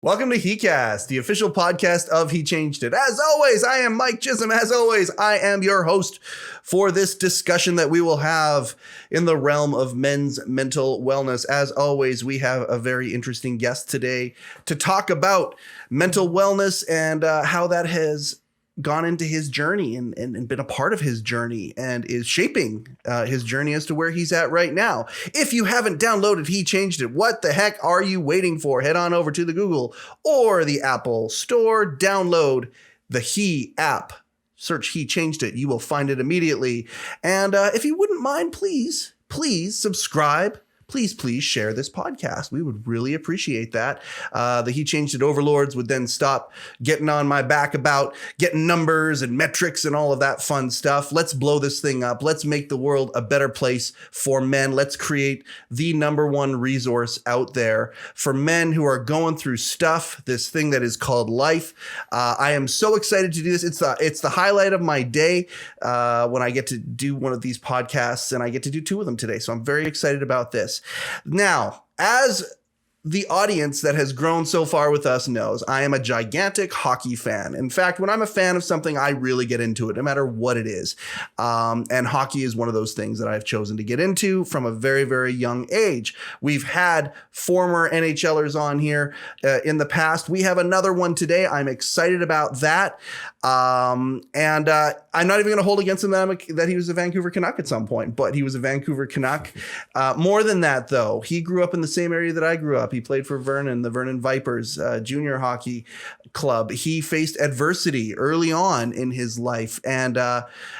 Welcome to heCast, the official podcast of HeChangedIt. As always, I am Mike Chisholm. As always, I am your host for this discussion that we will have in the realm of men's mental wellness. As always, we have a very interesting guest today to talk about mental wellness and how that has gone into his journey and been a part of his journey and is shaping his journey as to where he's at right now. If you haven't downloaded HeChangedIt, what the heck are you waiting for? Head on over to the Google or the Apple Store, download the He app, search HeChangedIt. You will find it immediately. And if you wouldn't mind, please subscribe. Please share this podcast. We would really appreciate that. The HeChangedIt overlords would then stop getting on my back about getting numbers and metrics and all of that fun stuff. Let's blow this thing up. Let's make the world a better place for men. Let's create the number one resource out there for men who are going through stuff, this thing that is called life. I am so excited to do this. It's the highlight of my day when I get to do one of these podcasts, and I get to do two of them today. So I'm very excited about this. Now, as the audience that has grown so far with us knows, I am a gigantic hockey fan. In fact, when I'm a fan of something, I really get into it, no matter what it is. And hockey is one of those things that I've chosen to get into from a very, very young age. We've had former NHLers on here in the past. We have another one today. I'm excited about that. I'm not even going to hold against him that he was a Vancouver Canuck at some point, but he was a Vancouver Canuck. More than that, though, he grew up in the same area that I grew up. He played for Vernon, the Vernon Vipers junior hockey club. He faced adversity early on in his life and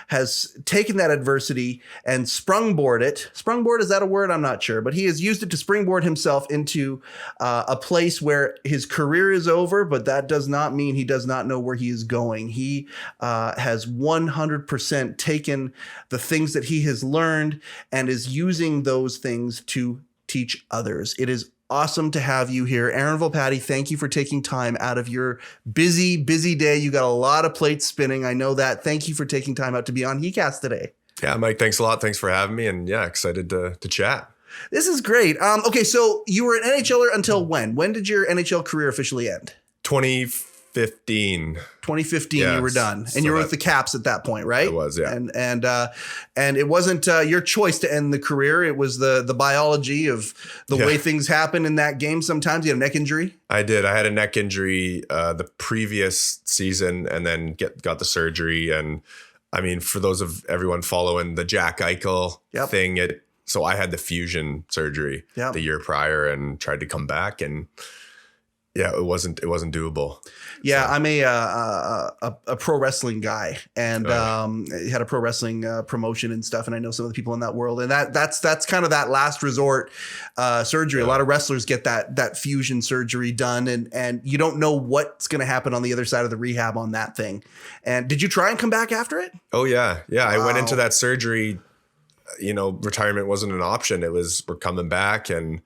has taken that adversity and sprungboard it. Sprungboard, is that a word? I'm not sure, but he has used it to springboard himself into a place where his career is over, but that does not mean he does not know where he is going. He has 100% taken the things that he has learned and is using those things to teach others. It is awesome to have you here. Aaron Volpatti, thank you for taking time out of your busy day. You got a lot of plates spinning. I know that. Thank you for taking time out to be on heCast today. Yeah, Mike, thanks a lot. Thanks for having me. And yeah, excited to chat. This is great. Okay, so you were an NHLer until when? When did your NHL career officially end? 2015. 2015, yes. You were done, and so you were with the Caps at that point, right? It was, yeah. And it wasn't your choice to end the career. It was the biology of the way things happen in that game. Sometimes you had a neck injury. I did. I had a neck injury the previous season, and then got the surgery. And I mean, for those of everyone following the Jack Eichel thing, so I had the fusion surgery the year prior and tried to come back, and yeah, it wasn't doable. Yeah, so. I'm a pro wrestling guy, and had a pro wrestling promotion and stuff, and I know some of the people in that world, and that's kind of that last resort surgery. Yeah. A lot of wrestlers get that fusion surgery done, and you don't know what's going to happen on the other side of the rehab on that thing. And did you try and come back after it? Oh yeah. Wow. I went into that surgery. Retirement wasn't an option. It was, we're coming back, and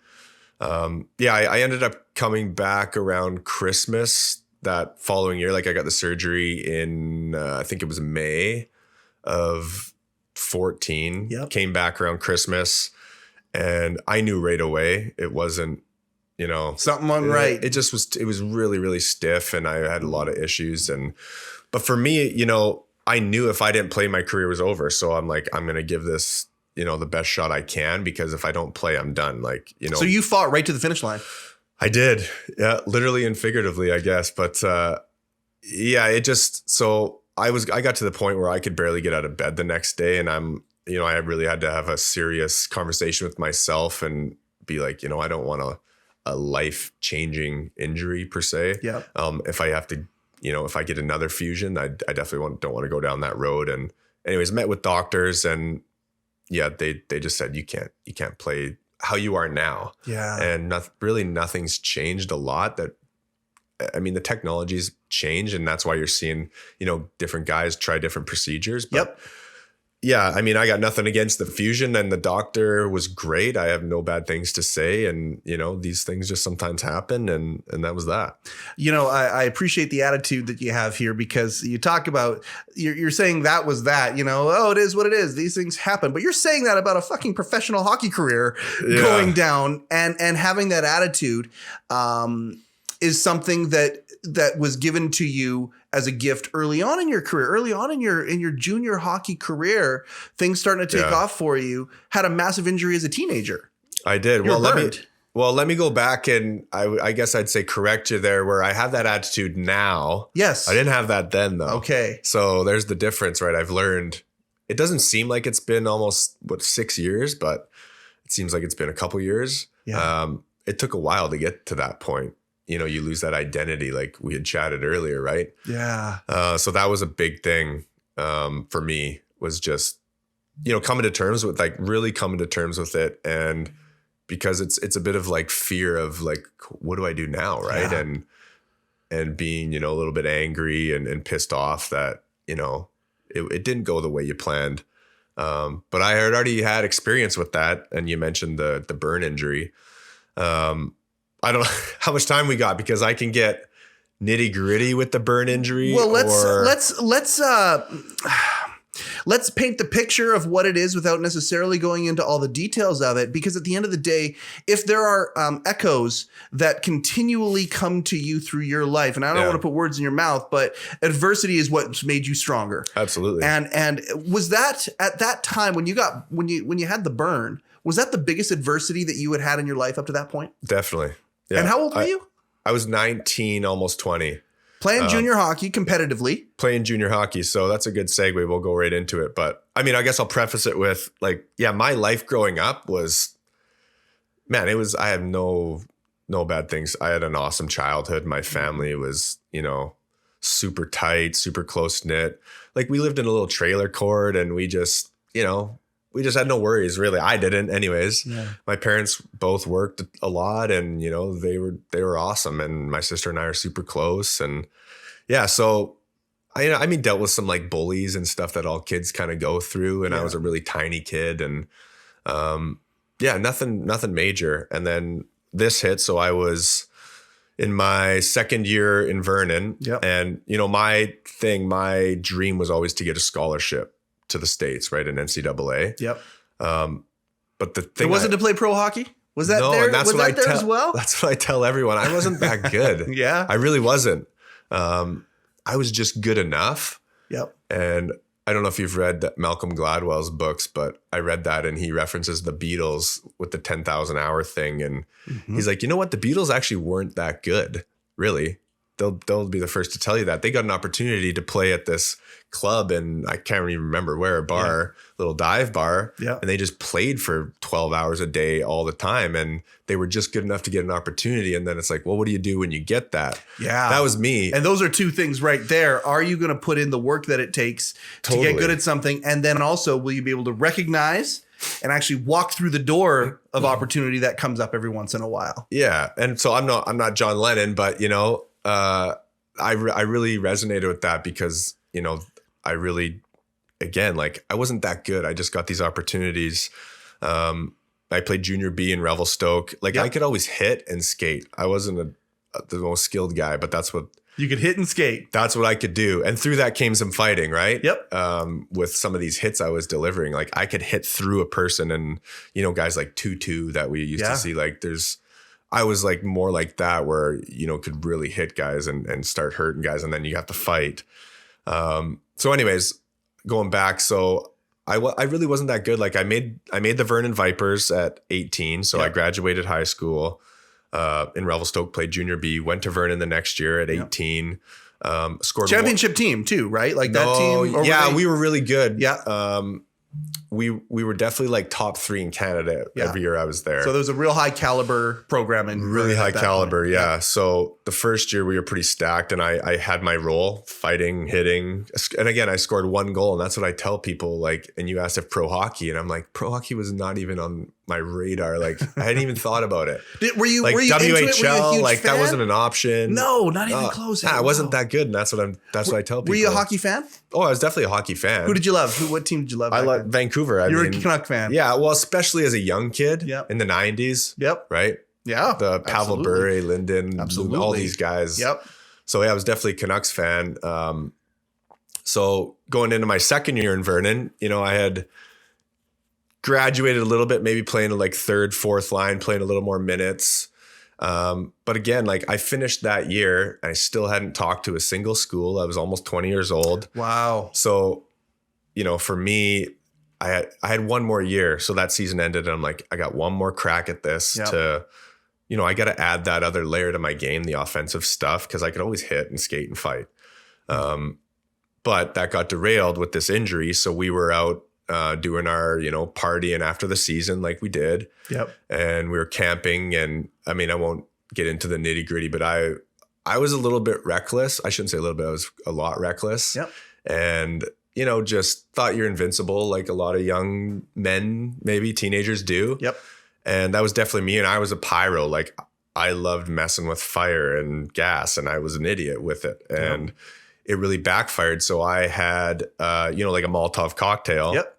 I ended up coming back around Christmas that following year. Like I got the surgery in, I think it was May of 14. Yep. Came back around Christmas, and I knew right away it wasn't, something wasn't right. It just was. It was really, really stiff, and I had a lot of issues. But for me, I knew if I didn't play, my career was over. So I'm like, I'm gonna give this, the best shot I can, because if I don't play, I'm done. So you fought right to the finish line. I did. Yeah. Literally and figuratively, I guess. But so I got to the point where I could barely get out of bed the next day. And I really had to have a serious conversation with myself and be like, I don't want a life changing injury per se. Yeah. If I have to, if I get another fusion, I definitely don't want to go down that road. And anyways, met with doctors, and yeah, they just said, you can't play how you are now. Yeah. And nothing's changed a lot. The technology's changed, and that's why you're seeing, different guys try different procedures. But yeah, I got nothing against the fusion, and the doctor was great. I have no bad things to say. And, these things just sometimes happen. And that was that. I appreciate the attitude that you have here, because you talk about, you're saying that was that, it is what it is. These things happen. But you're saying that about a fucking professional hockey career going down and having that attitude. is something that was given to you as a gift early on in your career, early on in your junior hockey career, things starting to take off for you, had a massive injury as a teenager. I did. Let me go back and I guess I'd say correct you there where I have that attitude now. Yes. I didn't have that then though. Okay. So there's the difference, right? I've learned. It doesn't seem like it's been almost 6 years, but it seems like it's been a couple years. Yeah. It took a while to get to that point. You know, you lose that identity like we had chatted earlier, right? Yeah. So that was a big thing for me, was just, you know, coming to terms with it. And because it's a bit of like fear of like, what do I do now? Right. Yeah. And being, you know, a little bit angry and pissed off that, you know, it didn't go the way you planned. But I had already had experience with that. And you mentioned the burn injury. I don't know how much time we got because I can get nitty gritty with the burn injury. Well, let's paint the picture of what it is without necessarily going into all the details of it. Because at the end of the day, if there are echoes that continually come to you through your life, and I don't want to put words in your mouth, but adversity is what's made you stronger. Absolutely. And was that at that time when you had the burn, was that the biggest adversity that you had in your life up to that point? Definitely. Yeah. And how old were you? I was 19, almost 20. Playing junior hockey competitively. Playing junior hockey. So that's a good segue. We'll go right into it. But I mean, I guess I'll preface it with like, yeah, my life growing up was, man, I have no bad things. I had an awesome childhood. My family was, you know, super tight, super close knit. Like we lived in a little trailer court and we just had no worries really. I didn't anyways. Yeah. My parents both worked a lot and, you know, they were awesome. And my sister and I are super close. And yeah, so I mean, dealt with some like bullies and stuff that all kids kind of go through. And I was a really tiny kid and nothing major. And then this hit. So I was in my second year in Vernon. Yep. And, you know, my dream was always to get a scholarship to the States, right? In NCAA. Yep. But the thing, it wasn't to play pro hockey. Was that there? And that's was that there as well? That's what I tell everyone. I wasn't that good. Yeah. I really wasn't. I was just good enough. Yep. And I don't know if you've read Malcolm Gladwell's books, but I read that and he references the Beatles with the 10,000 hour thing. And he's like, you know what? The Beatles actually weren't that good, really. They'll be the first to tell you that. They got an opportunity to play at this club and I can't even remember where, a bar, little dive bar. Yeah. And they just played for 12 hours a day all the time. And they were just good enough to get an opportunity. And then it's like, well, what do you do when you get that? Yeah. That was me. And those are two things right there. Are you going to put in the work that it takes to get good at something? And then also, will you be able to recognize and actually walk through the door of opportunity that comes up every once in a while? Yeah. And so I'm not John Lennon, but you know, I really resonated with that because, you know, I really, again, like I wasn't that good. I just got these opportunities. I played junior B in Revelstoke. Like I could always hit and skate. I wasn't the most skilled guy, but that's what you could hit and skate. That's what I could do. And through that came some fighting, right? Yep. With some of these hits I was delivering, like I could hit through a person and, you know, guys like Tutu that we used to see, like I was like more like that where, you know, could really hit guys and start hurting guys. And then you have to fight. So anyways, going back. So I really wasn't that good. Like I made the Vernon Vipers at 18. So I graduated high school, in Revelstoke, played junior B, went to Vernon the next year at 18, scored championship team too, right? Like that team. Or we were really good. Yeah. We were definitely like top 3 in Canada every year I was there. So there was a real high caliber program in really high caliber. Yeah. So the first year we were pretty stacked and I had my role fighting, hitting. And again, I scored 1 goal and that's what I tell people like, and you asked if pro hockey and I'm like, pro hockey was not even on my radar. Like I hadn't even thought about it. Were you WHL? Were you into it? Like fan? that wasn't an option. No, not even close. I wasn't that good. And that's what I tell people. Were you a hockey fan? Oh, I was definitely a hockey fan. Who did you love? What team did you love? I love Vancouver. You were a Canuck fan. Yeah. Well, especially as a young kid in the 90s. Yep. Right. Yeah. The Pavel Bure, Linden, all these guys. Yep. So yeah, I was definitely a Canucks fan. So going into my second year in Vernon, you know, I had graduated a little bit, maybe playing like 3rd, 4th line, playing a little more minutes. But again, like I finished that year and I still hadn't talked to a single school. I was almost 20 years old. Wow. So, for me, I had one more year. So that season ended and I'm like, I got one more crack at this to, I got to add that other layer to my game, the offensive stuff, because I could always hit and skate and fight. But that got derailed with this injury. So we were out doing our, partying after the season like we did. Yep. And we were camping. And I mean, I won't get into the nitty gritty, but I was a little bit reckless. I shouldn't say a little bit. I was a lot reckless. Yep. And, just thought you're invincible like a lot of young men, maybe teenagers do. Yep. And that was definitely me. And I was a pyro. Like I loved messing with fire and gas and I was an idiot with it. And it really backfired. So I had, like a Molotov cocktail. Yep.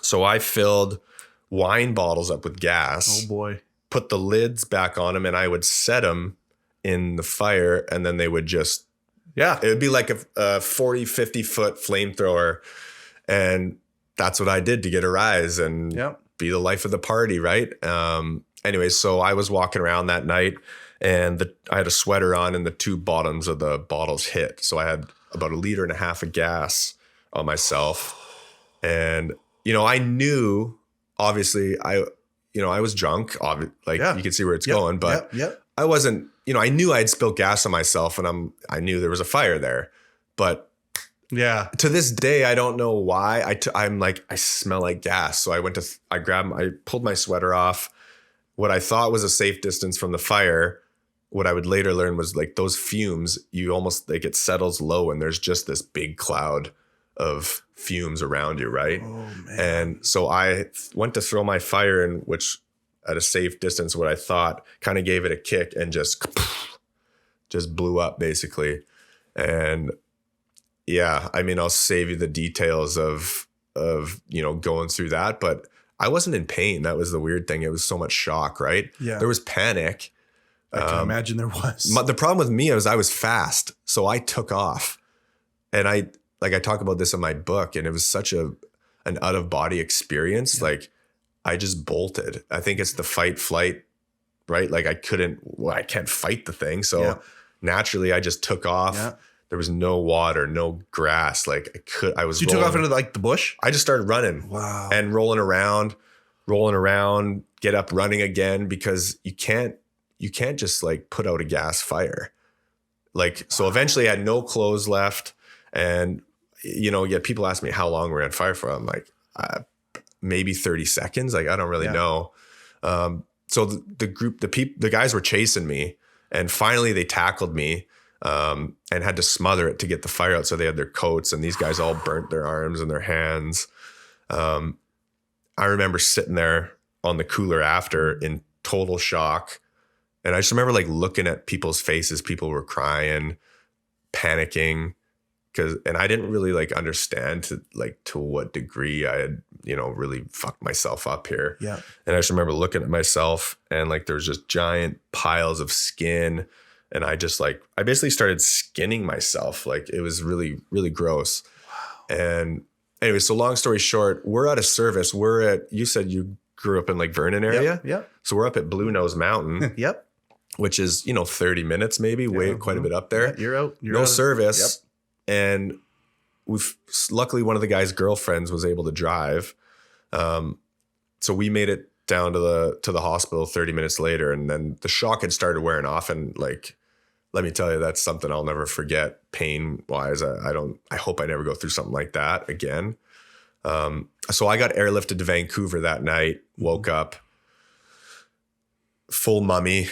So I filled wine bottles up with gas. Oh boy. Put the lids back on them and I would set them in the fire and then they would just, it would be like a 40, 50 foot flamethrower. And that's what I did to get a rise and be the life of the party. Right. Anyway, so I was walking around that night and I had a sweater on and the two bottoms of the bottles hit. So I had about 1.5 liters of gas on myself. And, I knew obviously I was drunk, you could see where it's going, but I wasn't, I knew I'd spilled gas on myself and I knew there was a fire there, but to this day, I don't know why I'm like, I smell like gas. So I pulled my sweater off. What I thought was a safe distance from the fire. What I would later learn was like those fumes, you almost like it settles low and there's just this big cloud of fumes around you. Right. Oh, man. And so I went to throw my fire in, which at a safe distance, what I thought kind of gave it a kick and just blew up basically. And I'll save you the details of going through that, but I wasn't in pain. That was the weird thing. It was so much shock, right? Yeah. There was panic. I can imagine there was. The problem with me was I was fast. So I took off and I talk about this in my book and it was such an out of body experience. Yeah. Like I just bolted. I think it's the fight flight, right? Like I can't fight the thing. So naturally I just took off. Yeah. There was no water, no grass. Like I was. So you took off into like the bush? I just started running. Wow. And rolling around, get up running again because you can't just like put out a gas fire. Like, so eventually I had no clothes left. And, people ask me how long we're on fire for. I'm like, maybe 30 seconds. Like, I don't really know. So the guys were chasing me and finally they tackled me. And had to smother it to get the fire out. So they had their coats and these guys all burnt their arms and their hands. I remember sitting there on the cooler after in total shock. And I just remember like looking at people's faces. People were crying, panicking and I didn't really like understand to what degree I had, really fucked myself up here. Yeah. And I just remember looking at myself and like, there's just giant piles of skin. And I basically started skinning myself. Like it was really, really gross. Wow. And anyway, so long story short, we're out of service. You said you grew up in like Vernon area. Yep. So we're up at Blue Nose Mountain. Yep. Which is, 30 minutes, maybe quite a bit up there. Yeah, you're no out service. Yep. And luckily one of the guy's girlfriends was able to drive. So we made it down to the hospital 30 minutes later. And then the shock had started wearing off and like, let me tell you, that's something I'll never forget pain wise. I hope I never go through something like that again. So I got airlifted to Vancouver that night, woke up full mummy,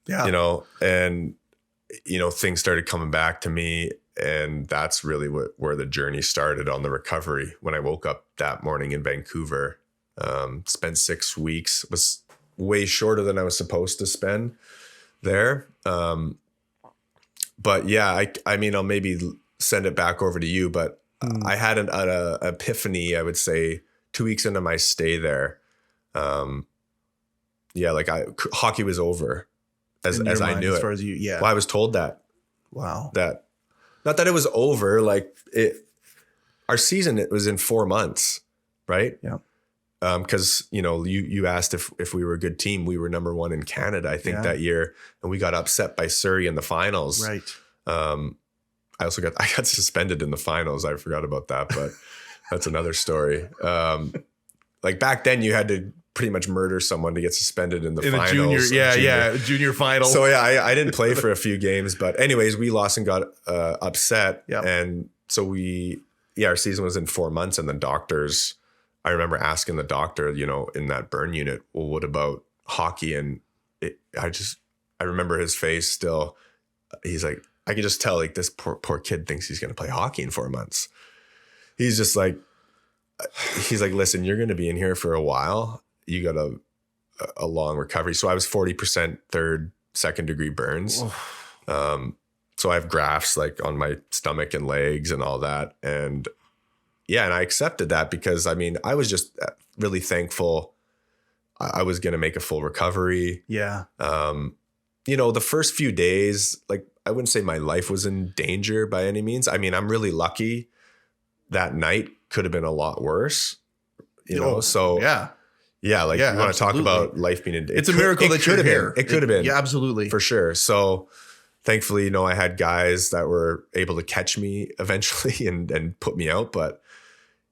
and, things started coming back to me. And that's really where the journey started on the recovery. When I woke up that morning in Vancouver, spent 6 weeks, was way shorter than I was supposed to spend there. But yeah, I'll maybe send it back over to you, but I had an epiphany, I would say 2 weeks into my stay there. Hockey was over as I knew it. As far as Well, I was told that. Wow. That, not that it was over, like our season, it was in 4 months, right? Yeah. Because, you asked if we were a good team. We were number 1 in Canada, I think, that year. And we got upset by Surrey in the finals. Right. I got suspended in the finals. I forgot about that, but that's another story. Like back then you had to pretty much murder someone to get suspended in the finals. Junior final. So I didn't play for a few games, but anyways, we lost and got upset. Yep. And so our season was in 4 months, and the doctors, I remember asking the doctor, in that burn unit, well, what about hockey? And I remember his face still. He's like, I can just tell, like, this poor kid thinks he's going to play hockey in 4 months. He's just like, listen, you're going to be in here for a while. You got a long recovery. So I was 40% third, second degree burns. So I have grafts like on my stomach and legs and all that. And and I accepted that because I was just really thankful I was going to make a full recovery. Yeah. The first few days, like, I wouldn't say my life was in danger by any means. I'm really lucky. That night could have been a lot worse, so yeah. Yeah. Like, you want to talk about life being in danger. It's a miracle that you're here. It could have been. Yeah, absolutely. For sure. So thankfully, I had guys that were able to catch me eventually and put me out. But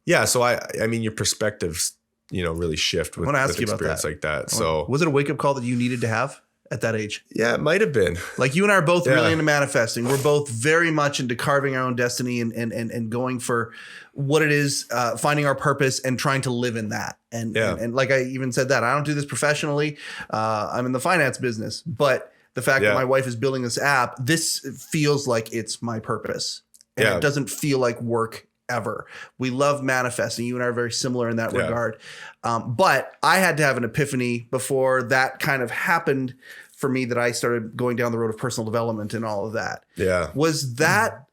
yeah, so your perspectives, really shift with experience like that. So was it a wake up call that you needed to have at that age? Yeah, it might have been. Like, you and I are both really into manifesting. We're both very much into carving our own destiny and going for what it is, finding our purpose and trying to live in that. And like I even said that I don't do this professionally. I'm in the finance business, but the fact that my wife is building this app, this feels like it's my purpose. And it doesn't feel like work ever. We love manifesting. You and I are very similar in that regard. But I had to have an epiphany before that kind of happened for me, that I started going down the road of personal development and all of that. Yeah. Was that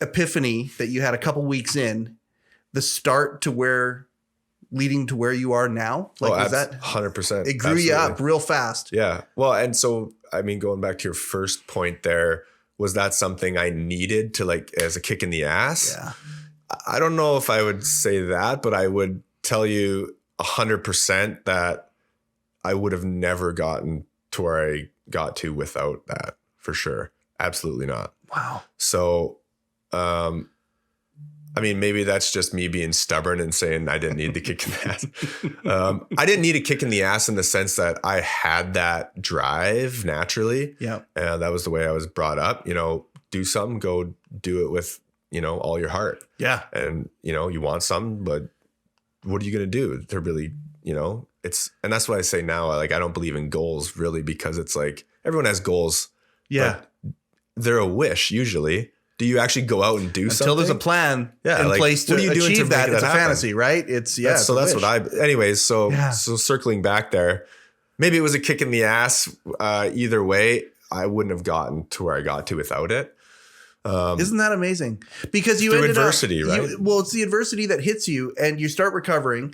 epiphany that you had a couple weeks in the start to leading to where you are now? Like, was that 100%? It grew you up real fast. Yeah. Well, and so, going back to your first point there, was that something I needed to, like, as a kick in the ass? Yeah. I don't know if I would say that, but I would tell you 100% that I would have never gotten to where I got to without that, for sure. Absolutely not. Wow. So, maybe that's just me being stubborn and saying I didn't need the kick in the ass. I didn't need a kick in the ass in the sense that I had that drive naturally. Yeah. That was the way I was brought up. Do something, go do it with, all your heart. Yeah. And, you want something, but what are you going to do to really, and that's what I say now. Like, I don't believe in goals really, because it's like everyone has goals. Yeah. They're a wish usually. Do you actually go out and do something? Until there's a plan in place to achieve that. It's a fantasy, right? So that's what anyways. So circling back there, maybe it was a kick in the ass. Either way, I wouldn't have gotten to where I got to without it. Isn't that amazing? Because you ended adversity, right? It's the adversity that hits you and you start recovering,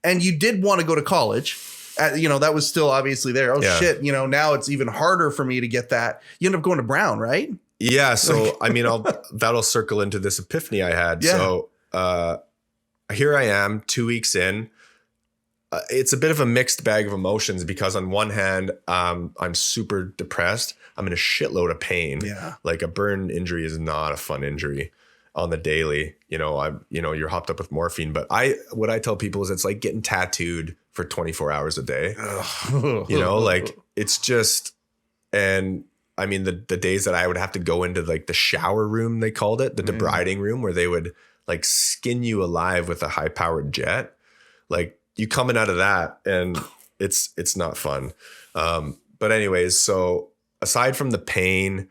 and you did want to go to college. That was still obviously there. Shit. Now it's even harder for me to get that. You end up going to Brown, right? Yeah. So, that'll circle into this epiphany I had. Yeah. So, here I am 2 weeks in. It's a bit of a mixed bag of emotions because on one hand, I'm super depressed. I'm in a shitload of pain. Yeah. Like, a burn injury is not a fun injury on the daily. You're hopped up with morphine, but what I tell people is it's like getting tattooed for 24 hours a day. Like, it's just, and the days that I would have to go into, like, the shower room, they called it, the debriding room, where they would, like, skin you alive with a high powered jet. Like, you coming out of that, and it's not fun. But anyways, so aside from the pain,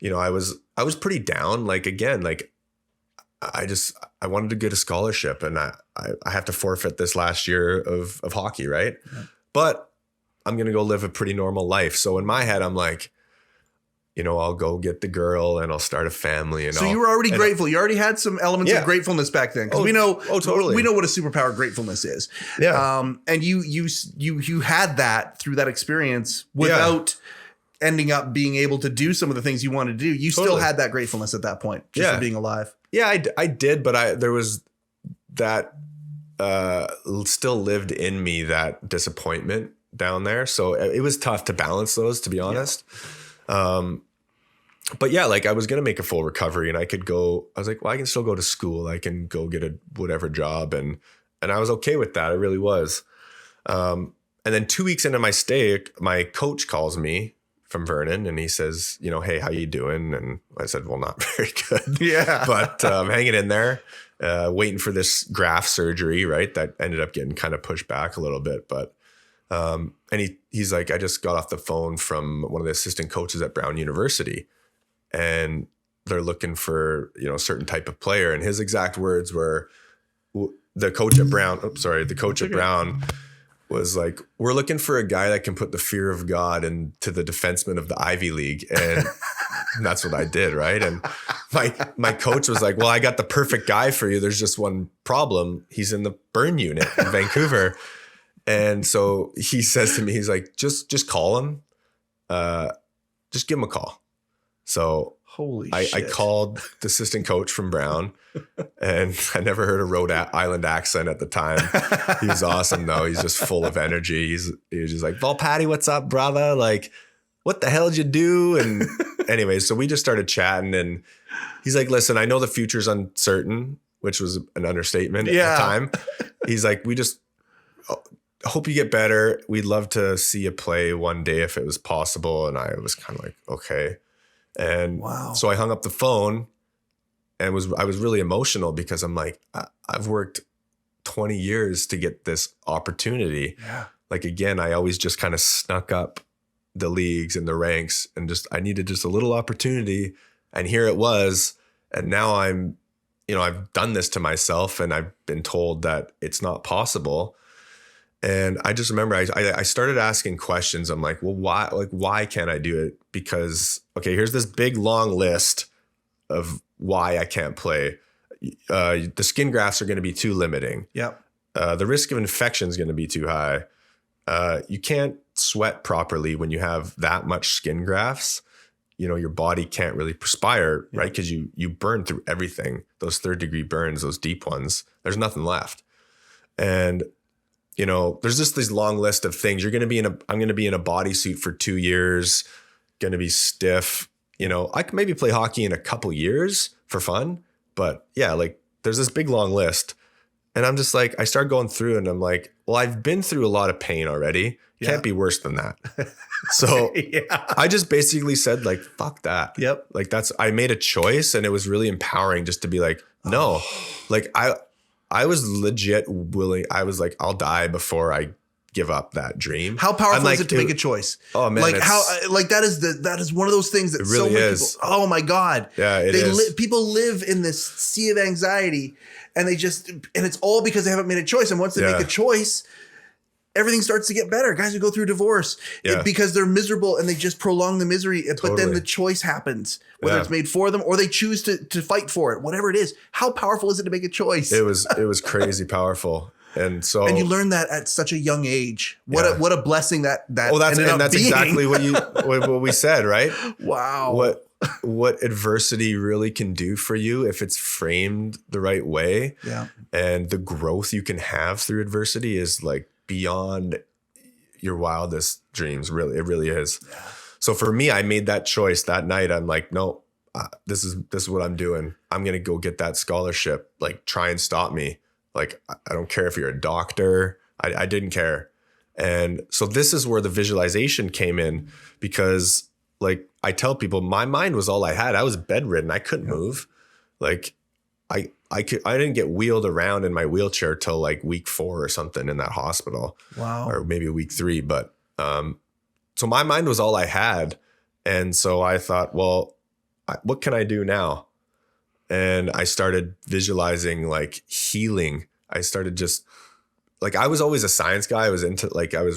I was pretty down. Like, again, like, I wanted to get a scholarship, and I have to forfeit this last year of hockey. Right. Yeah. But I'm going to go live a pretty normal life. So in my head, I'm like, I'll go get the girl and I'll start a family. And so you were already grateful. You already had some elements of gratefulness back then. Because we know what a superpower gratefulness is. Yeah. And you had that through that experience without ending up being able to do some of the things you wanted to do. You still had that gratefulness at that point, just for being alive. Yeah, I did. But there was that still lived in me that disappointment down there. So it was tough to balance those, to be honest. But yeah, like I was going to make a full recovery and I was like, well, I can still go to school. I can go get a whatever job. And I was okay with that. I really was. And then 2 weeks into my stay, my coach calls me from Vernon and he says, you know, hey, how you doing? And I said, well, not very good. Yeah. But hanging in there, waiting for this graft surgery, right? That ended up getting kind of pushed back a little bit. But and he's like, I just got off the phone from one of the assistant coaches at Brown University. And they're looking for, you know, a certain type of player. And his exact words were, the coach at Brown was like, we're looking for a guy that can put the fear of God into the defenseman of the Ivy League. And that's what I did, right? And my coach was like, well, I got the perfect guy for you. There's just one problem. He's in the burn unit in Vancouver. And so he says to me, he's like, just call him. Just give him a call. So I called the assistant coach from Brown and I never heard a Rhode Island accent at the time. He was awesome though. He's just full of energy. He was just like, Volpatti, what's up, brother? Like, what the hell did you do? And anyways, so we just started chatting and he's like, listen, I know the future's uncertain, which was an understatement at the time. He's like, we just hope you get better. We'd love to see you play one day if it was possible. And I was kind of like, okay. And so I hung up the phone and I was really emotional because I'm like, I've worked 20 years to get this opportunity. Yeah. Like, again, I always just kind of snuck up the leagues and the ranks and I needed just a little opportunity. And here it was. And now I've done this to myself and I've been told that it's not possible. And I just remember I started asking questions. I'm like, well, why? Like, why can't I do it? Because, okay, here's this big long list of why I can't play. The skin grafts are going to be too limiting. Yep. The risk of infection is going to be too high. You can't sweat properly when you have that much skin grafts. You know, your body can't really perspire, right? Because you burn through everything. Those 3rd-degree burns, those deep ones, there's nothing left. And you know, there's just this long list of things. I'm going to be in a bodysuit for 2 years, going to be stiff. You know, I can maybe play hockey in a couple years for fun, but yeah, like there's this big long list. And I'm just like, I start going through and I'm like, well, I've been through a lot of pain already. Can't be worse than that. So I just basically said like, fuck that. Yep. Like I made a choice and it was really empowering just to be like, no, like I was legit willing. I was like, I'll die before I give up that dream. How powerful is it to make a choice? Oh man, like that is one of those things that really so many is. People, oh my God. Yeah, it is. People live in this sea of anxiety and and it's all because they haven't made a choice. And once they make a choice, everything starts to get better. Guys who go through divorce because they're miserable and they just prolong the misery. Totally. But then the choice happens, whether it's made for them or they choose to fight for it, whatever it is. How powerful is it to make a choice? It was crazy powerful. And you learn that at such a young age. What a blessing that that's exactly what we said, right? Wow. What adversity really can do for you if it's framed the right way. Yeah. And the growth you can have through adversity is like beyond your wildest dreams. Really, it really is. Yeah. So for me, I made that choice that night. I'm like, no, this is what I'm doing. I'm going to go get that scholarship. Like, try and stop me. Like, I don't care if you're a doctor. I didn't care. And so this is where the visualization came in, because like I tell people, my mind was all I had. I was bedridden. I couldn't move. Like I didn't get wheeled around in my wheelchair till like week 4 or something in that hospital. Wow. Or maybe week 3. But so my mind was all I had. And so I thought, well, what can I do now? And I started visualizing like healing. I started just like, I was always a science guy. I was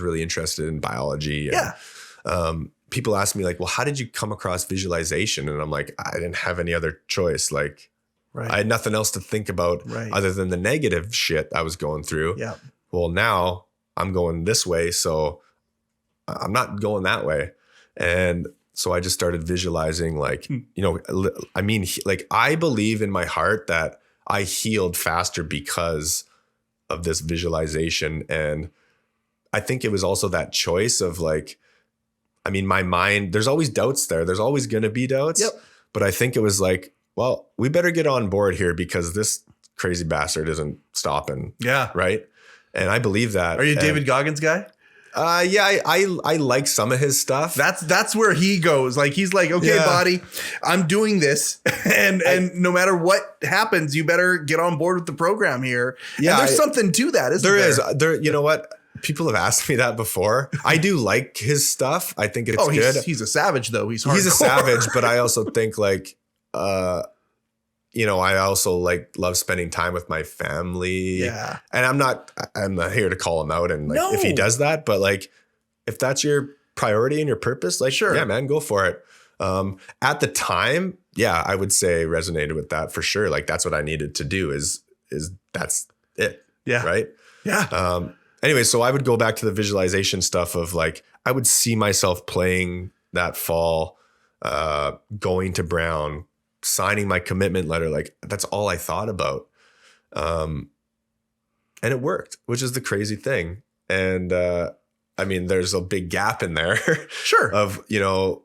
really interested in biology. And, people ask me like, well, how did you come across visualization? And I'm like, I didn't have any other choice. Like, I had nothing else to think about other than the negative shit I was going through. Yeah. Well, now I'm going this way, so I'm not going that way. And so I just started visualizing like, I mean, like I believe in my heart that I healed faster because this visualization. And I think it was also that choice of like, I mean, my mind, there's always doubts there. There's always going to be doubts. Yep. But I think it was like, well, we better get on board here because this crazy bastard isn't stopping. Yeah. Right. And I believe that. Are you a David Goggins guy? Yeah, I like some of his stuff. That's where he goes. Like, he's like, okay, body, I'm doing this. And no matter what happens, you better get on board with the program here. Yeah. And there's something to that, isn't there? There, you know what? People have asked me that before. I do like his stuff. I think it's good. He's a savage though. He's hardcore. He's a savage, but I also think like, you know, I also like love spending time with my family. Yeah. And I'm not here to call him out and like if he does that, but like if that's your priority and your purpose, like sure, yeah, man, go for it. At the time, yeah, I would say resonated with that for sure. Like that's what I needed to do is that's it. Yeah. Right. Yeah. Anyway, so I would go back to the visualization stuff of like, I would see myself playing that fall, going to Brown, signing my commitment letter. Like that's all I thought about. And it worked, which is the crazy thing. And, I mean, there's a big gap in there. Sure. Of, you know,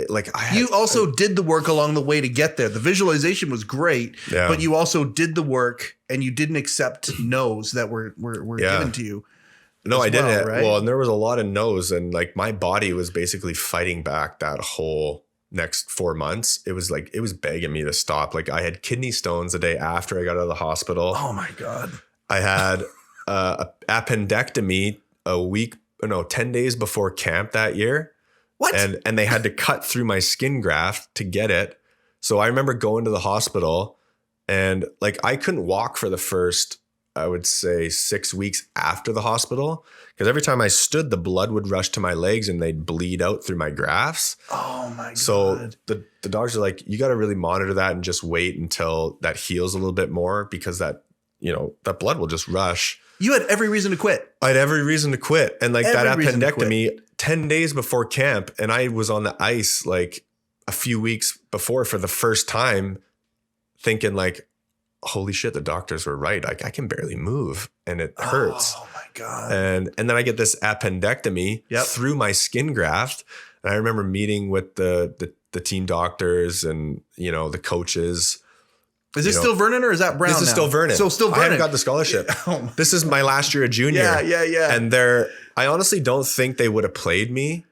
like you also did the work along the way to get there. The visualization was great, but you also did the work and you didn't accept no's that were given to you. No, I didn't. Right? Well, and there was a lot of no's and like my body was basically fighting back that whole next 4 months. It was like, it was begging me to stop. Like I had kidney stones the day after I got out of the hospital. Oh my God. I had a appendectomy 10 days before camp that year. What? And they had to cut through my skin graft to get it. So I remember going to the hospital and like, I couldn't walk for the first, I would say 6 weeks after the hospital. Because every time I stood, the blood would rush to my legs and they'd bleed out through my grafts. Oh my God. So the doctors are like, you got to really monitor that and just wait until that heals a little bit more because that, you know, that blood will just rush. You had every reason to quit. I had every reason to quit. And like that appendectomy 10 days before camp. And I was on the ice like a few weeks before for the first time thinking like, holy shit, the doctors were right. Like I can barely move and it hurts. Oh my God. And then I get this appendectomy through my skin graft. And I remember meeting with the team doctors and, you know, the coaches. Is this still Vernon or is that Brown? This is still Vernon. So still Vernon. I haven't got the scholarship. This is my last year at junior. Yeah. And I honestly don't think they would have played me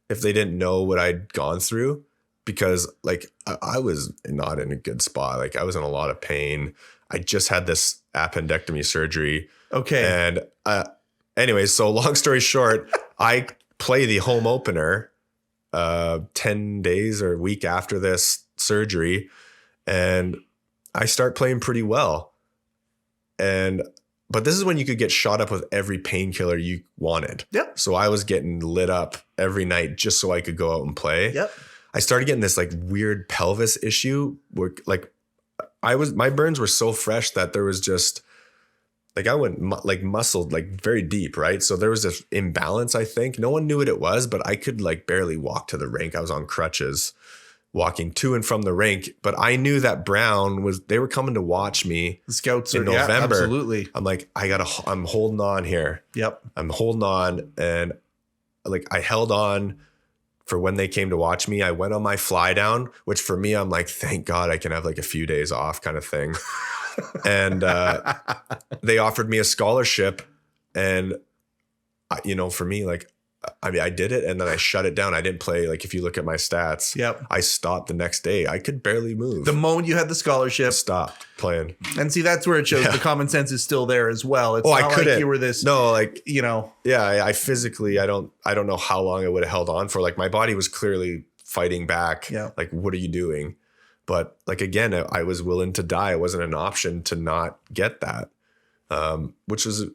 if they didn't know what I'd gone through because like I was not in a good spot. Like I was in a lot of pain. I just had this appendectomy surgery. Okay. And anyway, so long story short, I play the home opener 10 days or a week after this surgery and I start playing pretty well. But this is when you could get shot up with every painkiller you wanted. Yep. So I was getting lit up every night just so I could go out and play. Yep. I started getting this like weird pelvis issue where like my burns were so fresh that there was just like I went like muscled like very deep. Right. So there was this imbalance, I think. No one knew what it was, but I could like barely walk to the rink. I was on crutches walking to and from the rink, but I knew that Brown they were coming to watch me. The scouts in November. Yeah, absolutely. I'm like, I'm holding on here. Yep. I'm holding on. And like, I held on for when they came to watch me. I went on my fly down, which for me, I'm like, thank God I can have like a few days off kind of thing. And they offered me a scholarship and you know, for me, like, I mean, I did it and then I shut it down. I didn't play. Like if you look at my stats, I stopped the next day. I could barely move. The moment you had the scholarship, stopped playing. And see, that's where it shows the common sense is still there as well. It's not I couldn't. Like you were this. No, like, you know. Yeah, I physically, I don't know how long I would have held on for. Like my body was clearly fighting back. Yeah. Like, what are you doing? But like, again, I was willing to die. It wasn't an option to not get that, which was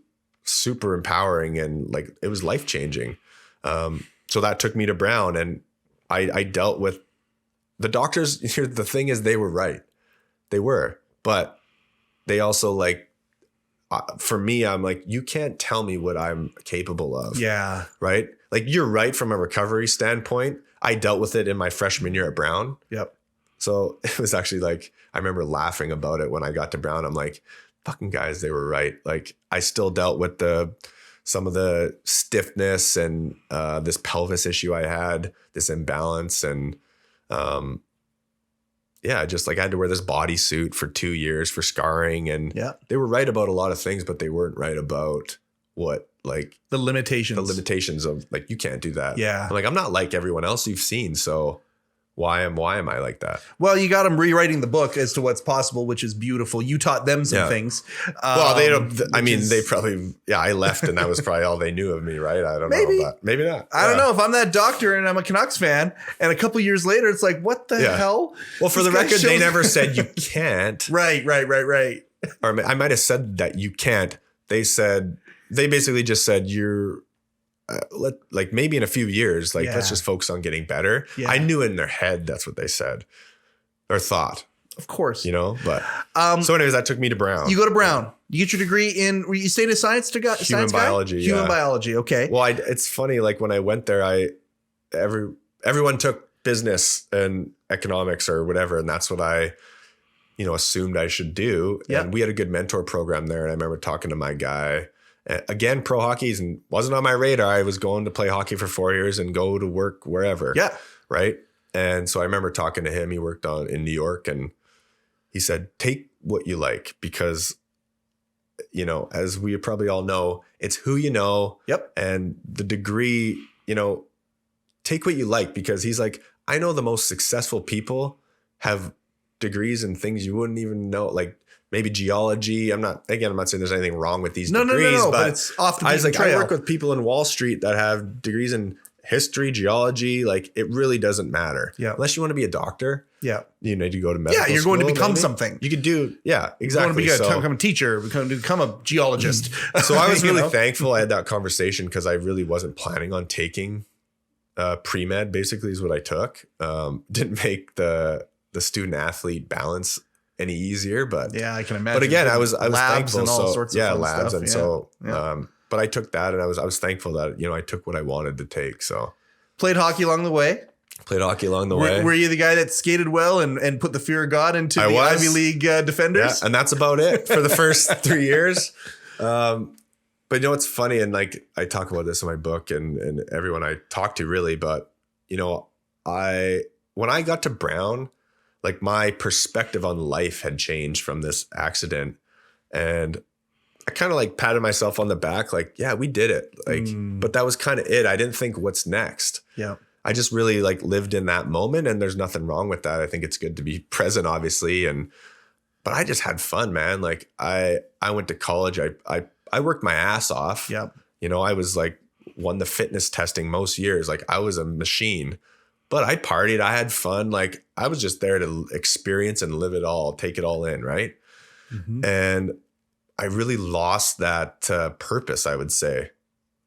super empowering and like, it was life-changing. So that took me to Brown and I dealt with the doctors. The thing is they were right. They were, but they also like, for me, I'm like, you can't tell me what I'm capable of. Yeah. Right. Like you're right. From a recovery standpoint, I dealt with it in my freshman year at Brown. Yep. So it was actually like, I remember laughing about it when I got to Brown. I'm like, fucking guys, they were right. Like I still dealt with some of the stiffness and this pelvis issue I had, this imbalance. And just like I had to wear this bodysuit for 2 years for scarring. And they were right about a lot of things, but they weren't right about what, like the limitations of like, you can't do that. Yeah. I'm like, I'm not like everyone else you've seen. So why am I like that? Well, you got them rewriting the book as to what's possible, which is beautiful. You taught them some things. Well, they don't. I mean, they probably. Yeah, I left, and that was probably all they knew of me, right? I don't know, but maybe not. I don't know if I'm that doctor and I'm a Canucks fan, and a couple years later, it's like, what the hell? Well, for the record, they never said you can't. Right. Or I might have said that you can't. They basically just said you're. Like maybe in a few years, like let's just focus on getting better. Yeah. I knew in their head that's what they said or thought. Of course. But so anyways, that took me to Brown. You go to Brown. You get your degree in, you stayed in science to go human biology. Human biology. Okay. Well, it's funny. Like when I went there, everyone took business and economics or whatever. And that's what I, assumed I should do. Yep. And we had a good mentor program there. And I remember talking to my guy. Again, pro hockey wasn't on my radar. I was going to play hockey for 4 years and go to work wherever. Yeah. Right. And so I remember talking to him. He worked in New York, and he said, take what you like, because, as we probably all know, it's who you know. Yep. And the degree, take what you like, because he's like, I know the most successful people have degrees in things you wouldn't even know, like maybe geology. I'm not saying there's anything wrong with these degrees, but it's off the beaten trail. I work with people in Wall Street that have degrees in history, geology. Like it really doesn't matter. Yeah. Unless you want to be a doctor. Yeah. You need to go to medical school. Yeah. You're going to become something. You could do. Yeah, exactly. You're going to become a teacher, become a geologist. So I was really thankful I had that conversation, because I really wasn't planning on taking pre-med, basically is what I took. Didn't make the student athlete balance any easier, but yeah, I can imagine. But again, I was thankful. And all sorts of labs. Stuff. And so, but I took that, and I was thankful that, I took what I wanted to take. So played hockey along the way. Were you the guy that skated well and put the fear of God into the Ivy League defenders? Yeah, and that's about it for the first 3 years. But it's funny. And like, I talk about this in my book and everyone I talk to really, but when I got to Brown, like my perspective on life had changed from this accident, and I kind of like patted myself on the back, like, yeah, we did it. Like, but that was kind of it. I didn't think what's next. Yeah. I just really like lived in that moment, and there's nothing wrong with that. I think it's good to be present, obviously. But I just had fun, man. Like I went to college. I worked my ass off. Yep. I was like, won the fitness testing most years. Like I was a machine. But I partied, I had fun. Like I was just there to experience and live it all, take it all in, right? Mm-hmm. And I really lost that purpose, I would say,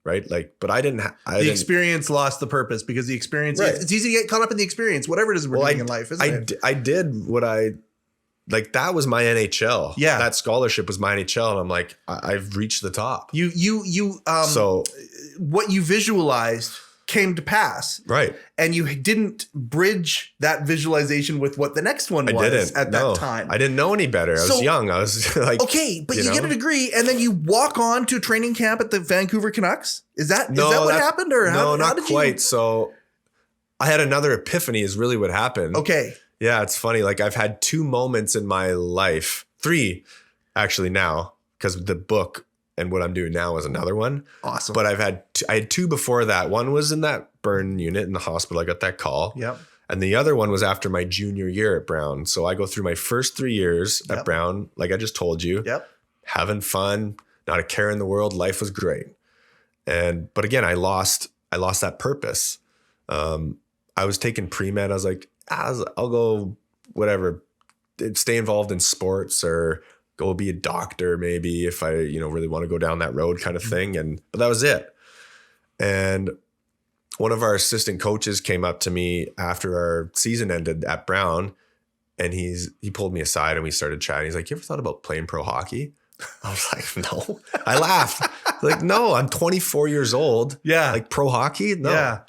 right? Like, but the experience lost the purpose, because the experience, right. It's easy to get caught up in the experience, whatever it is we're doing in life, isn't it? I did what that was my NHL. Yeah. That scholarship was my NHL. And I'm like, I've reached the top. So what you visualized came to pass. Right. And you didn't bridge that visualization with what the next one was at that time. I didn't know any better. I was young. I was like, okay, but you get a degree and then you walk on to training camp at the Vancouver Canucks. Is that what happened? Or not quite. So I had another epiphany is really what happened. Okay. Yeah, it's funny. Like I've had 2 moments in my life, 3 actually now, because the book and what I'm doing now is another one. Awesome. But I had 2 before that. One was in that burn unit in the hospital. I got that call. Yep. And the other one was after my junior year at Brown. So I go through my first 3 years at Brown, like I just told you. Yep. Having fun, not a care in the world. Life was great. But again, I lost that purpose. I was taking pre-med. I was like, I'll go whatever, stay involved in sports or go be a doctor maybe if I, really want to go down that road kind of thing. But that was it. And one of our assistant coaches came up to me after our season ended at Brown, and he pulled me aside and we started chatting. He's like, you ever thought about playing pro hockey? I was like, no. I laughed. Like, no, I'm 24 years old. Yeah. Like pro hockey? No. Yeah.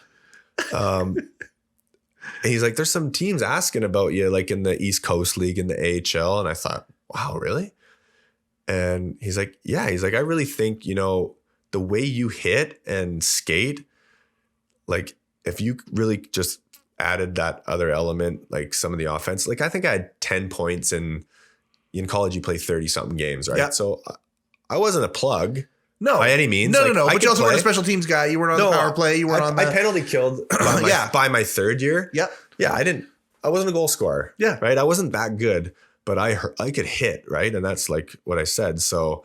And he's like, there's some teams asking about you, like in the East Coast League in the AHL. And I thought, wow, really? And he's like, yeah, he's like, I really think, the way you hit and skate, like if you really just added that other element, like some of the offense, like I think I had 10 points in college, you play 30 something games, right? Yeah. So I wasn't a plug. No, by any means. No. I But you also play. weren't a special teams guy. You weren't on the power play. You weren't on the... I penalty killed by my third year. Yeah. Yeah. I wasn't a goal scorer. Yeah. Right. I wasn't that good, but I could hit. Right. And that's like what I said. So,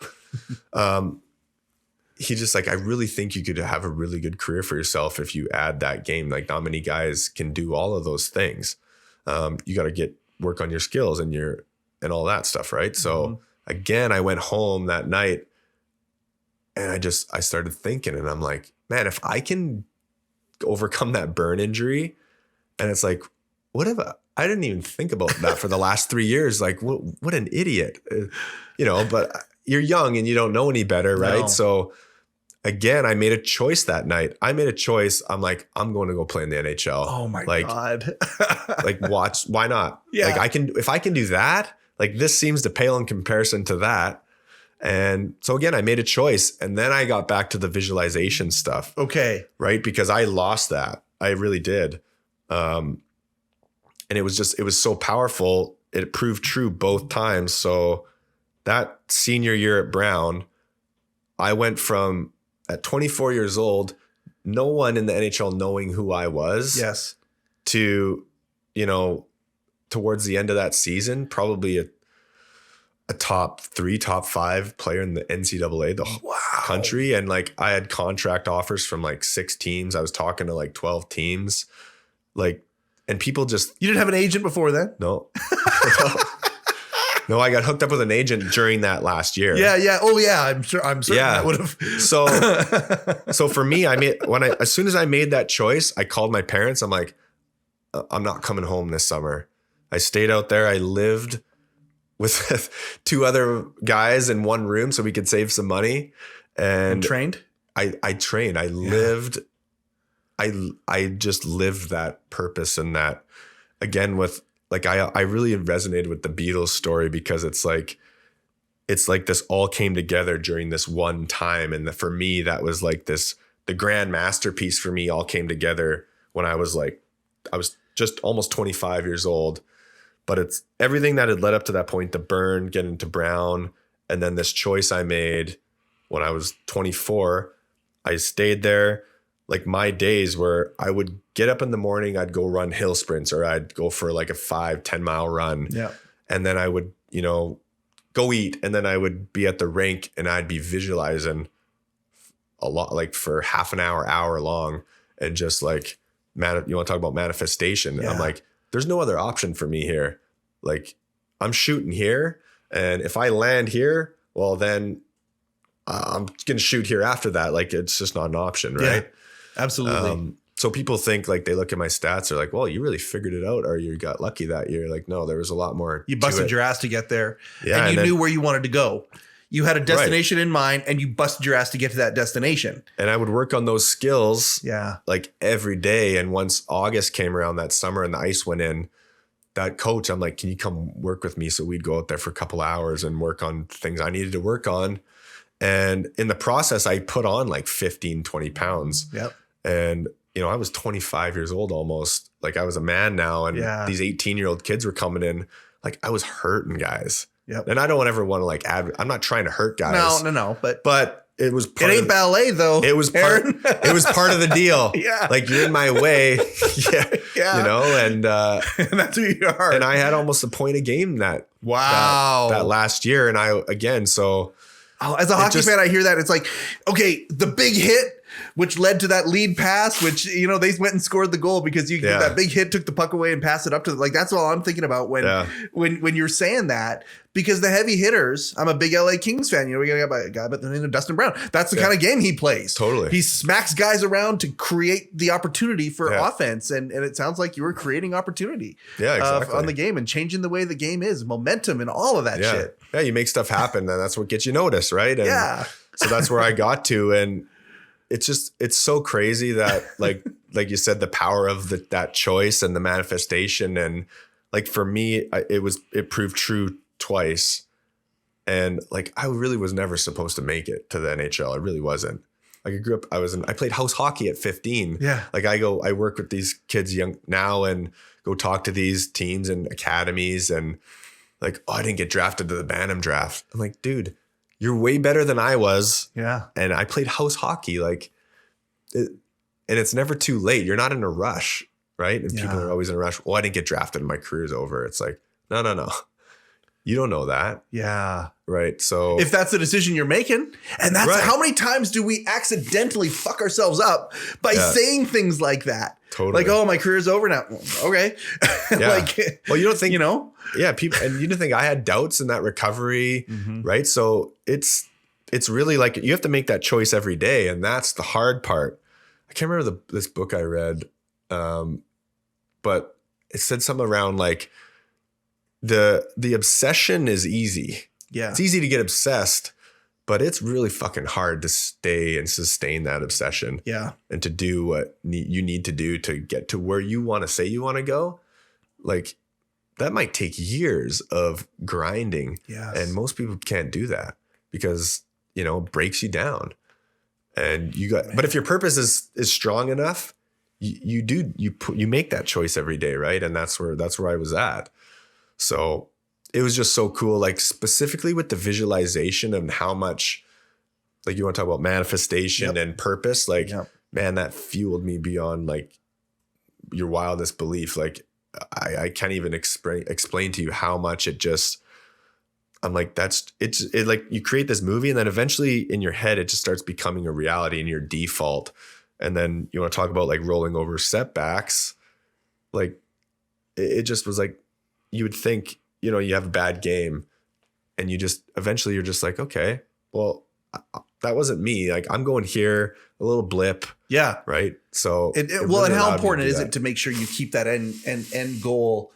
he just like, I really think you could have a really good career for yourself if you add that game. Like not many guys can do all of those things. You got to work on your skills and all that stuff. Right. So again, I went home that night and I started thinking, and I'm like, man, if I can overcome that burn injury, and it's like, what if I didn't even think about that for the last 3 years? Like what an idiot, but you're young and you don't know any better. Right. No. So again, I made a choice that night. I'm like, I'm going to go play in the NHL. Oh my God. Like watch, why not? Yeah. Like if I can do that, like this seems to pale in comparison to that. And so again, I made a choice, and then I got back to the visualization stuff. Okay. Right. Because I lost that. I really did. And it was so powerful. It proved true both times. So that senior year at Brown, I went from at 24 years old, no one in the NHL knowing who I was. Yes. To, towards the end of that season, probably a top 3, top 5 player in the NCAA, the whole country. And like, I had contract offers from like 6 teams. I was talking to like 12 teams, like, and people just... You didn't have an agent before then? No. No, I got hooked up with an agent during that last year. Yeah. Oh yeah. I'm certain that would have. So for me, as soon as I made that choice, I called my parents. I'm like, I'm not coming home this summer. I stayed out there. I lived with 2 other guys in one room so we could save some money. And trained? I trained. I lived. I just lived that purpose, and that again with like, I really resonated with the Beatles story, because it's like this all came together during this one time. And for me, that was like the grand masterpiece for me all came together when I was just almost 25 years old. But it's everything that had led up to that point, the burn, getting to Brown, and then this choice I made when I was 24. I stayed there. Like my days where I would get up in the morning, I'd go run hill sprints, or I'd go for like a 5-10 mile run. Yeah. And then I would, go eat. And then I would be at the rink and I'd be visualizing a lot, like for half an hour long. And just like, you want to talk about manifestation. Yeah. I'm like, there's no other option for me here. Like I'm shooting here. And if I land here, well, then I'm going to shoot here after that. Like it's just not an option. Right. Yeah. Absolutely. So people think like they look at my stats, they're like, well, you really figured it out, or you got lucky that year. Like, no, there was a lot more. You busted your ass to get there. Yeah, and you knew where you wanted to go. You had a destination in mind, and you busted your ass to get to that destination. And I would work on those skills like every day. And once August came around that summer and the ice went in, that coach, I'm like, can you come work with me? So we'd go out there for a couple hours and work on things I needed to work on. And in the process, I put on like 15, 20 pounds. Yep. And, I was 25 years old almost. Like I was a man now. And these 18-year-old kids were coming in. Like I was hurting guys. Yep. And I don't ever want to like I'm not trying to hurt guys. No. But it was it ain't ballet though. It was part of the deal. Yeah. Like you're in my way. Yeah. And that's who you are. And I had almost a point a game that last year. And as a hockey fan, I hear that. It's like, okay, the big hit, which led to that lead pass, which, they went and scored the goal because that big hit took the puck away and passed it up to like, that's all I'm thinking about when you're saying that, because the heavy hitters, I'm a big LA Kings fan. We got a guy by the name of Dustin Brown. That's the kind of game he plays. Totally. He smacks guys around to create the opportunity for offense. And it sounds like you were creating opportunity on the game and changing the way the game is, momentum and all of that shit. Yeah. You make stuff happen and that's what gets you noticed. Right. And so that's where I got to. And it's so crazy that like you said, the power of that choice and the manifestation. And like, for me, it proved true twice. And like, I really was never supposed to make it to the NHL. I really wasn't. Like I grew up, I played house hockey at 15. Yeah. Like I work with these kids young now and go talk to these teams and academies and like, oh, I didn't get drafted to the Bantam draft. I'm like, dude, you're way better than I was. Yeah. And I played house hockey. Like, and it's never too late. You're not in a rush, right? And people are always in a rush. Oh, I didn't get drafted and my career's over. It's like, no. You don't know that. Yeah. Right. So if that's the decision you're making, and that's how many times do we accidentally fuck ourselves up by saying things like that? Totally. Like, oh, my career's over now. Okay. Like, well, you don't think, Yeah. People, and you didn't think I had doubts in that recovery. Right. So it's really like, you have to make that choice every day. And that's the hard part. I can't remember this book I read. But it said something around like, the obsession is easy. Yeah. It's easy to get obsessed, but it's really fucking hard to stay and sustain that obsession. Yeah. And to do what you need to do to get to where you want to say you want to go. Like that might take years of grinding. Yes. And most people can't do that because, it breaks you down. And but if your purpose is strong enough, you make that choice every day. Right. And that's where I was at. So it was just so cool, like specifically with the visualization and how much, like you want to talk about manifestation and purpose, like, man, that fueled me beyond like your wildest belief. Like I can't even explain to you how much it just, I'm like, it like you create this movie and then eventually in your head, it just starts becoming a reality in your default. And then you want to talk about like rolling over setbacks. Like it just was like, you would think, you have a bad game and eventually you're just like, okay, well, that wasn't me. Like I'm going here, a little blip. Yeah. Right. So, and how important is it to make sure you keep that end goal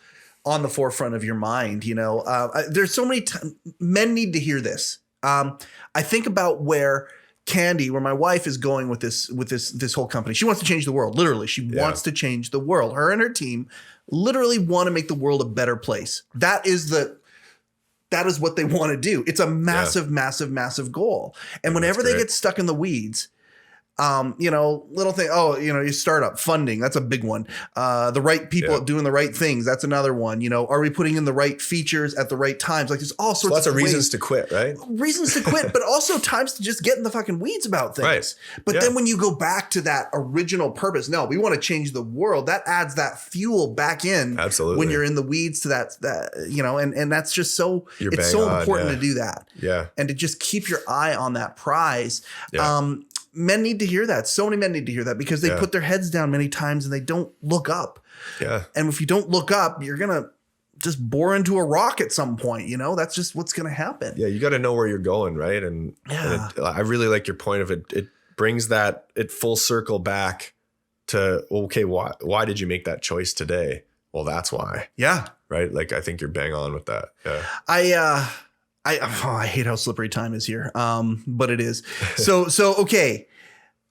on the forefront of your mind? There's so many men need to hear this. I think about where my wife is going with this whole company. She wants to change the world. Literally. She wants to change the world. Her and her team literally want to make the world a better place. That is what they want to do. It's a massive, massive, massive goal. And whenever they get stuck in the weeds, little thing. Oh, your startup funding. That's a big one. The right people doing the right things. That's another one. Are we putting in the right features at the right times? Like there's all sorts lots of reasons to quit, right? Reasons to quit, but also times to just get in the fucking weeds about things. Right. But then when you go back to that original purpose, no, we want to change the world. That adds that fuel back in. Absolutely. When you're in the weeds to that, and that's just so, it's so important to do that. Yeah. And to just keep your eye on that prize. Yeah. Men need to hear that. So many men need to hear that because they put their heads down many times and they don't look up. Yeah. And if you don't look up, you're going to just bore into a rock at some point. That's just what's going to happen. Yeah. You got to know where you're going. Right. And I really like your point of it. It brings it full circle back to, okay, why did you make that choice today? Well, that's why. Yeah. Right. Like, I think you're bang on with that. Yeah. I hate how slippery time is here. But it is. So okay.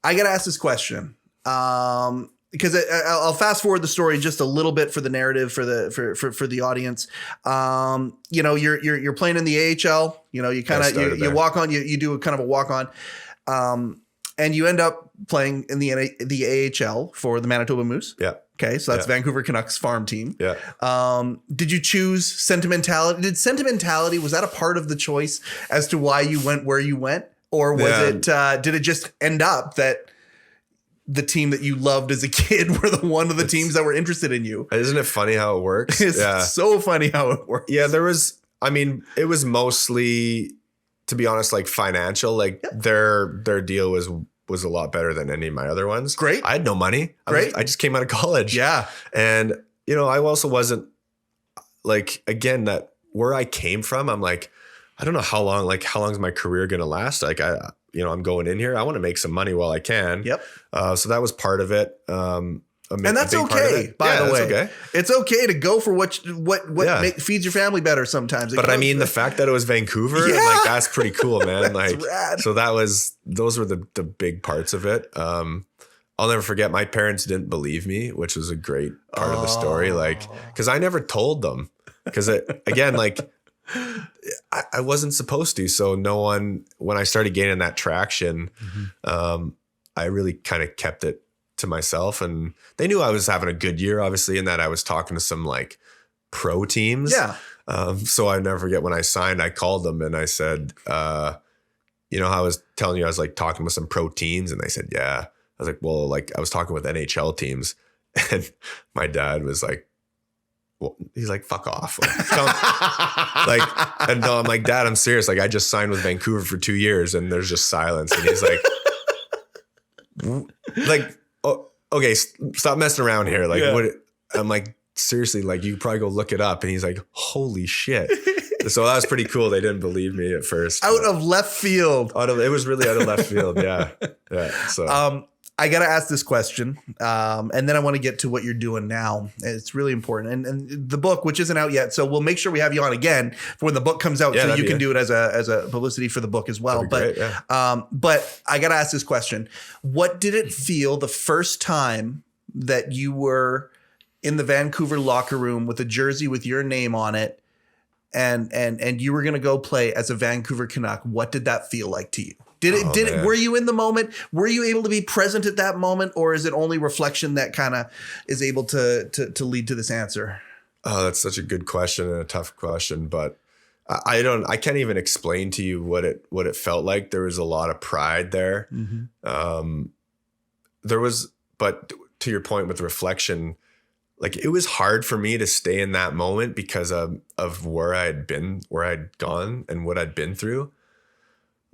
I got to ask this question. Because I'll fast forward the story just a little bit for the narrative for the audience. You're playing in the AHL, you kind of, you walk on, you do a kind of a walk on, and you end up playing in the AHL for the Manitoba Moose. Yeah. Okay. So that's Vancouver Canucks farm team. Yeah. Did you choose sentimentality? Was that a part of the choice as to why you went where you went? Or was did it just end up that the team that you loved as a kid were one of the teams that were interested in you? Isn't it funny how it works? It's so funny how it works. Yeah, it was mostly, to be honest, like financial, like their deal was a lot better than any of my other ones. Great. I had no money. Great. I just came out of college. Yeah. And, I also wasn't like, again, that where I came from, I'm like, I don't know how long is my career going to last? Like I'm going in here. I want to make some money while I can. Yep. So that was part of it. And that's okay, by the way. Okay. It's okay to go for what feeds your family better sometimes. But I mean, the fact that it was Vancouver, like that's pretty cool, man. That's rad. So those were the big parts of it. I'll never forget, my parents didn't believe me, which was a great part of the story. Like, cause I never told them, cause again, like I wasn't supposed to. So no one, when I started gaining that traction, I really kind of kept it to myself, and they knew I was having a good year, obviously, and that I was talking to some like pro teams. Yeah. So I never forget when I signed, I called them and I said, you know how I was telling you I was like talking with some pro teams, and they said, yeah. I was like, well, like I was talking with NHL teams, and my dad was like, well, he's like, fuck off. Like, and no, I'm like, Dad, I'm serious. Like I just signed with Vancouver for 2 years, and there's just silence. And he's like, oh, okay, stop messing around here. Like what? I'm like, seriously, like you could probably go look it up. And he's like, holy shit. So that was pretty cool. They didn't believe me at first. Out of left field. It was really out of left field. Yeah. Yeah. So, I got to ask this question. And then I want to get to what you're doing now. It's really important. And the book, which isn't out yet. So we'll make sure we have you on again for when the book comes out. So you can do it as a publicity for the book as well. But, great, yeah. But I got to ask this question. What did it feel the first time that you were in the Vancouver locker room with a jersey with your name on it, and you were going to go play as a Vancouver Canuck? What did that feel like to you? Were you in the moment? Were you able to be present at that moment, or is it only reflection that kind of is able to lead to this answer? Oh, that's such a good question and a tough question, but I can't even explain to you what it felt like. There was a lot of pride there. But to your point with reflection, like it was hard for me to stay in that moment because of where I'd gone and what I'd been through.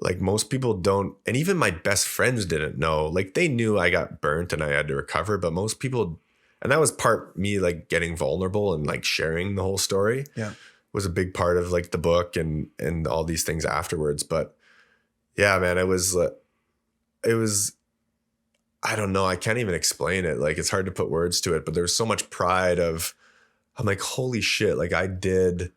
Like most people don't, and even my best friends didn't know. Like they knew I got burnt and I had to recover, but most people, and that was part me like getting vulnerable and like sharing the whole story. Yeah, was a big part of like the book and all these things afterwards. But yeah, man, it was I don't know. I can't even explain it. Like it's hard to put words to it, but there's so much pride I'm like, holy shit. Like I did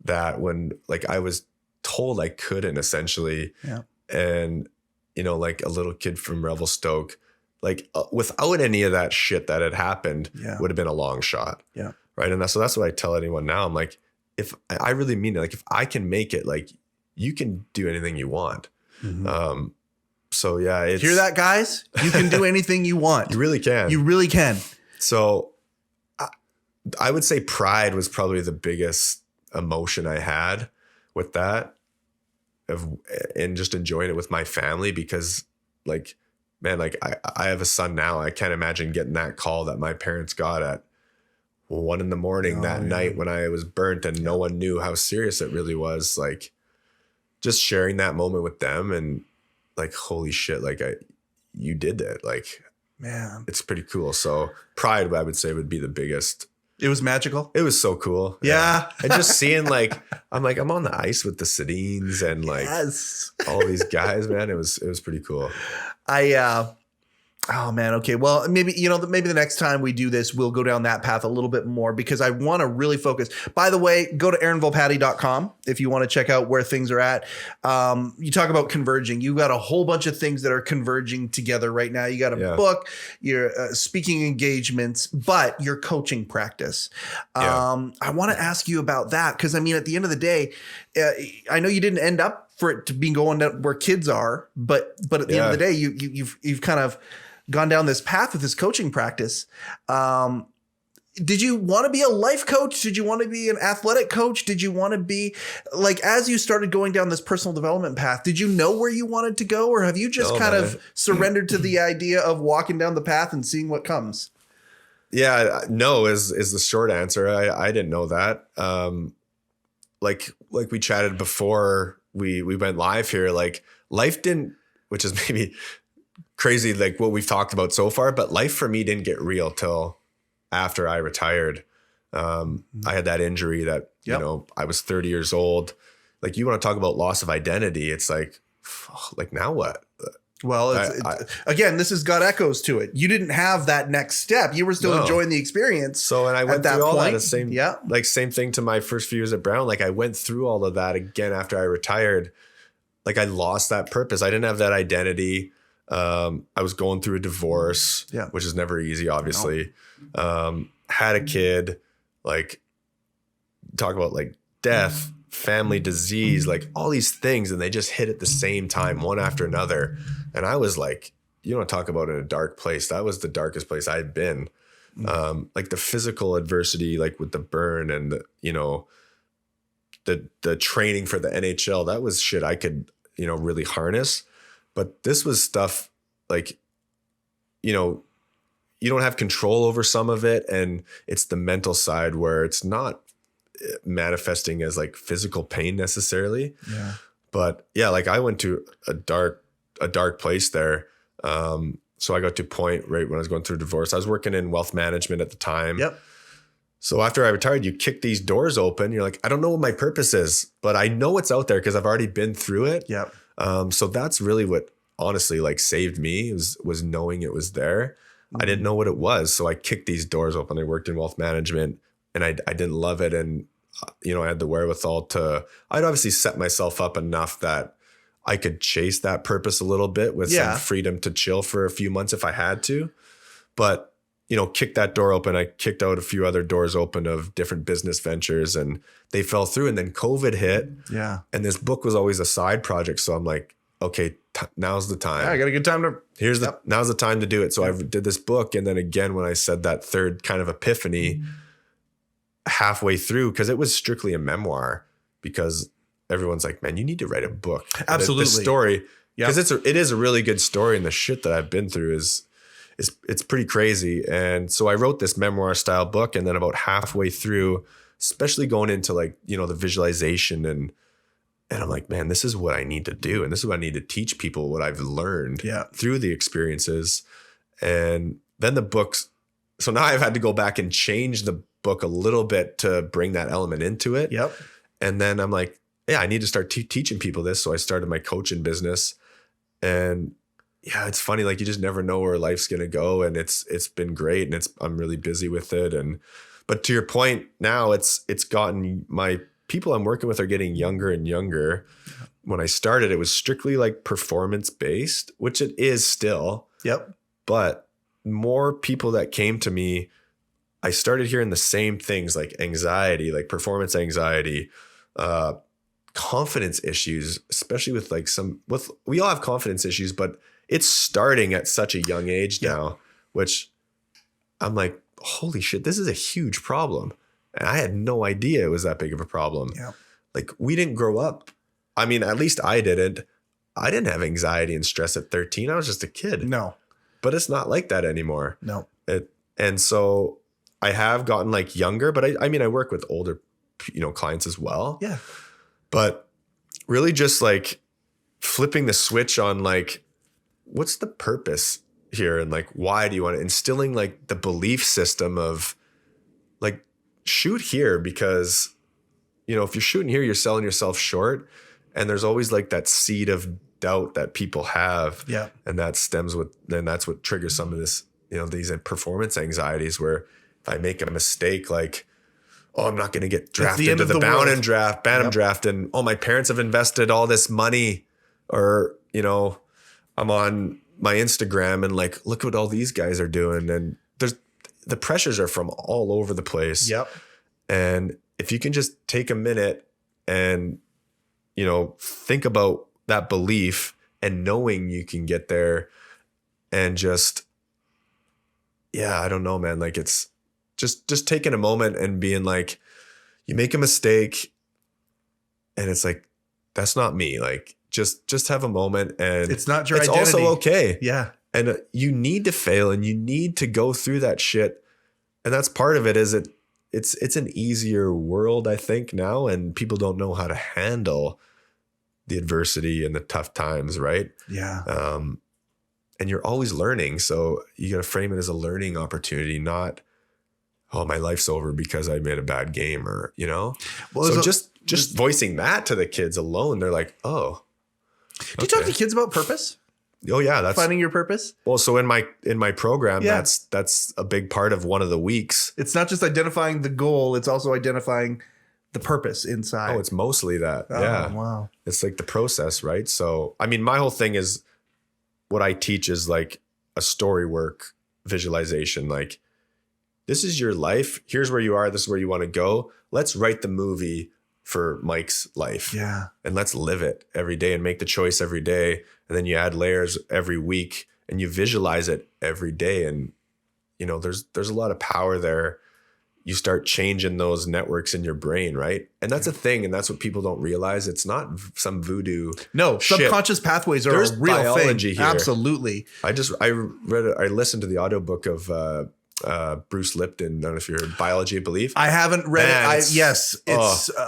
that when like I was told I couldn't, essentially. Yeah. And, you know, like a little kid from Revelstoke, like without any of that shit that had happened, would have been a long shot. Yeah. Right. And that's what I tell anyone now. I'm like, if I really mean it, like if I can make it, like you can do anything you want. So yeah. Hear that, guys? You can do anything you want. You really can. You really can. So I would say pride was probably the biggest emotion I had with that, and just enjoying it with my family, because like, man, like I have a son now. I can't imagine getting that call that my parents got at 1 a.m. that night when I was burnt and no one knew how serious it really was. Like just sharing that moment with them and like, holy shit, like you did that. Like, man, it's pretty cool. So pride, I would say, would be the biggest. It was magical. It was so cool. Yeah. And just seeing I'm on the ice with the Sedins and like all these guys, man. It was pretty cool. Oh man. Okay. Well, maybe the next time we do this, we'll go down that path a little bit more, because I want to really focus. By the way, go to aaronvolpatti.com if you want to check out where things are at. You talk about converging. You've got a whole bunch of things that are converging together right now. You got a book, your speaking engagements, but your coaching practice. I want to ask you about that, because I mean, at the end of the day, I know you didn't end up for it to be going to where kids are, but at the end of the day, you've kind of gone down this path with this coaching practice. Did you want to be a life coach? Did you want to be an athletic coach? Did you want to be like, as you started going down this personal development path, did you know where you wanted to go, or have you just of surrendered to the idea of walking down the path and seeing what comes? Yeah, no is the short answer. I didn't know that. Like we chatted before we went live here, like life didn't, which is maybe crazy, like what we've talked about so far, but life for me didn't get real till after I retired. I had that injury that, you know, I was 30 years old. Like you want to talk about loss of identity. It's like now what? Well, again, this has got echoes to it. You didn't have that next step. You were still enjoying the experience. So, and I went through all that same thing to my first few years at Brown. Like I went through all of that again after I retired. Like I lost that purpose. I didn't have that identity. I was going through a divorce, which is never easy, obviously. Had a kid, like talk about like death, family disease, like all these things. And they just hit at the same time, one after another. And I was like, you want to talk about in a dark place. That was the darkest place I'd been. Like the physical adversity, like with the burn and the, you know, the training for the NHL, that was shit I could, you know, really harness. But this was stuff like, you know, you don't have control over some of it. And it's the mental side where it's not manifesting as like physical pain necessarily. Yeah. But yeah, like I went to a dark place there. So I got to a point right when I was going through divorce. I was working in wealth management at the time. Yep. So after I retired, you kick these doors open. You're like, I don't know what my purpose is, but I know it's out there because I've already been through it. Yep. So that's really what honestly like saved me was knowing it was there. I didn't know what it was. So I kicked these doors open. I worked in wealth management and I didn't love it. And, you know, I had the wherewithal I'd obviously set myself up enough that I could chase that purpose a little bit with some freedom to chill for a few months if I had to. But, you know, kick that door open. I kicked out a few other doors open of different business ventures and they fell through. And then COVID hit. Yeah. And this book was always a side project. So I'm like, okay, now's the time. Yeah, I got a good time to. Now's the time to do it. So I did this book. And then again, when I said that third kind of epiphany halfway through, because it was strictly a memoir, because everyone's like, man, you need to write a book. Absolutely. The story, because it is a really good story. And the shit that I've been through it's pretty crazy. And so I wrote this memoir style book. And then about halfway through, especially going into like, you know, the visualization and I'm like, man, this is what I need to do. And this is what I need to teach people, what I've learned through the experiences. And then the books. So now I've had to go back and change the book a little bit to bring that element into it. Yep. And then I'm like, yeah, I need to start teaching people this. So I started my coaching business and yeah, it's funny. Like you just never know where life's going to go. And it's been great. And I'm really busy with it. But to your point now it's gotten my people I'm working with are getting younger and younger. When I started, it was strictly like performance based, which it is still. Yep. But more people that came to me, I started hearing the same things like anxiety, like performance anxiety, confidence issues, especially with like we all have confidence issues, but it's starting at such a young age now, which I'm like, holy shit, this is a huge problem. And I had no idea it was that big of a problem. Yeah. Like we didn't grow up. I mean, at least I didn't. I didn't have anxiety and stress at 13. I was just a kid. No. But it's not like that anymore. No. And so I have gotten like younger, but I mean, I work with older, you know, clients as well. Yeah. But really just like flipping the switch on like, what's the purpose here? And like, why do you want to instilling like the belief system of like, shoot here because, you know, if you're shooting here, you're selling yourself short. And there's always like that seed of doubt that people have. Yeah. And that stems with, then that's what triggers some of this, you know, these performance anxieties where if I make a mistake, like, oh, I'm not going to get drafted into the Bantam draft. And oh, my parents have invested all this money or, you know, I'm on my Instagram and like, look what all these guys are doing. And the pressures are from all over the place. Yep. And if you can just take a minute and, you know, think about that belief and knowing you can get there and just, yeah, I don't know, man. Like it's just taking a moment and being like, you make a mistake and it's like, that's not me. Like just have a moment and it's not your identity. Also okay. Yeah. And you need to fail and you need to go through that shit. And that's part of it is it's an easier world, I think now. And people don't know how to handle the adversity and the tough times. Right. Yeah. And you're always learning. So you got to frame it as a learning opportunity, not, oh, my life's over because I made a bad game or, you know, well, so just voicing that to the kids alone, they're like, oh, do you talk to kids about purpose? Oh yeah. That's finding your purpose. Well, so in my program, that's a big part of one of the weeks. It's not just identifying the goal. It's also identifying the purpose inside. Oh, it's mostly that. Oh, yeah. Wow. It's like the process, right? So, I mean, my whole thing is what I teach is like a story work visualization. Like, this is your life. Here's where you are. This is where you want to go. Let's write the movie for Mike's life. Yeah. And let's live it every day and make the choice every day. And then you add layers every week and you visualize it every day. And, you know, there's a lot of power there. You start changing those networks in your brain, right? And that's a thing. And that's what people don't realize. It's not some voodoo. No, shit. subconscious pathways are There's a real biology thing. here. Absolutely. I listened to the audiobook of Bruce Lipton. I don't know if you're Biology of Belief. I haven't read it.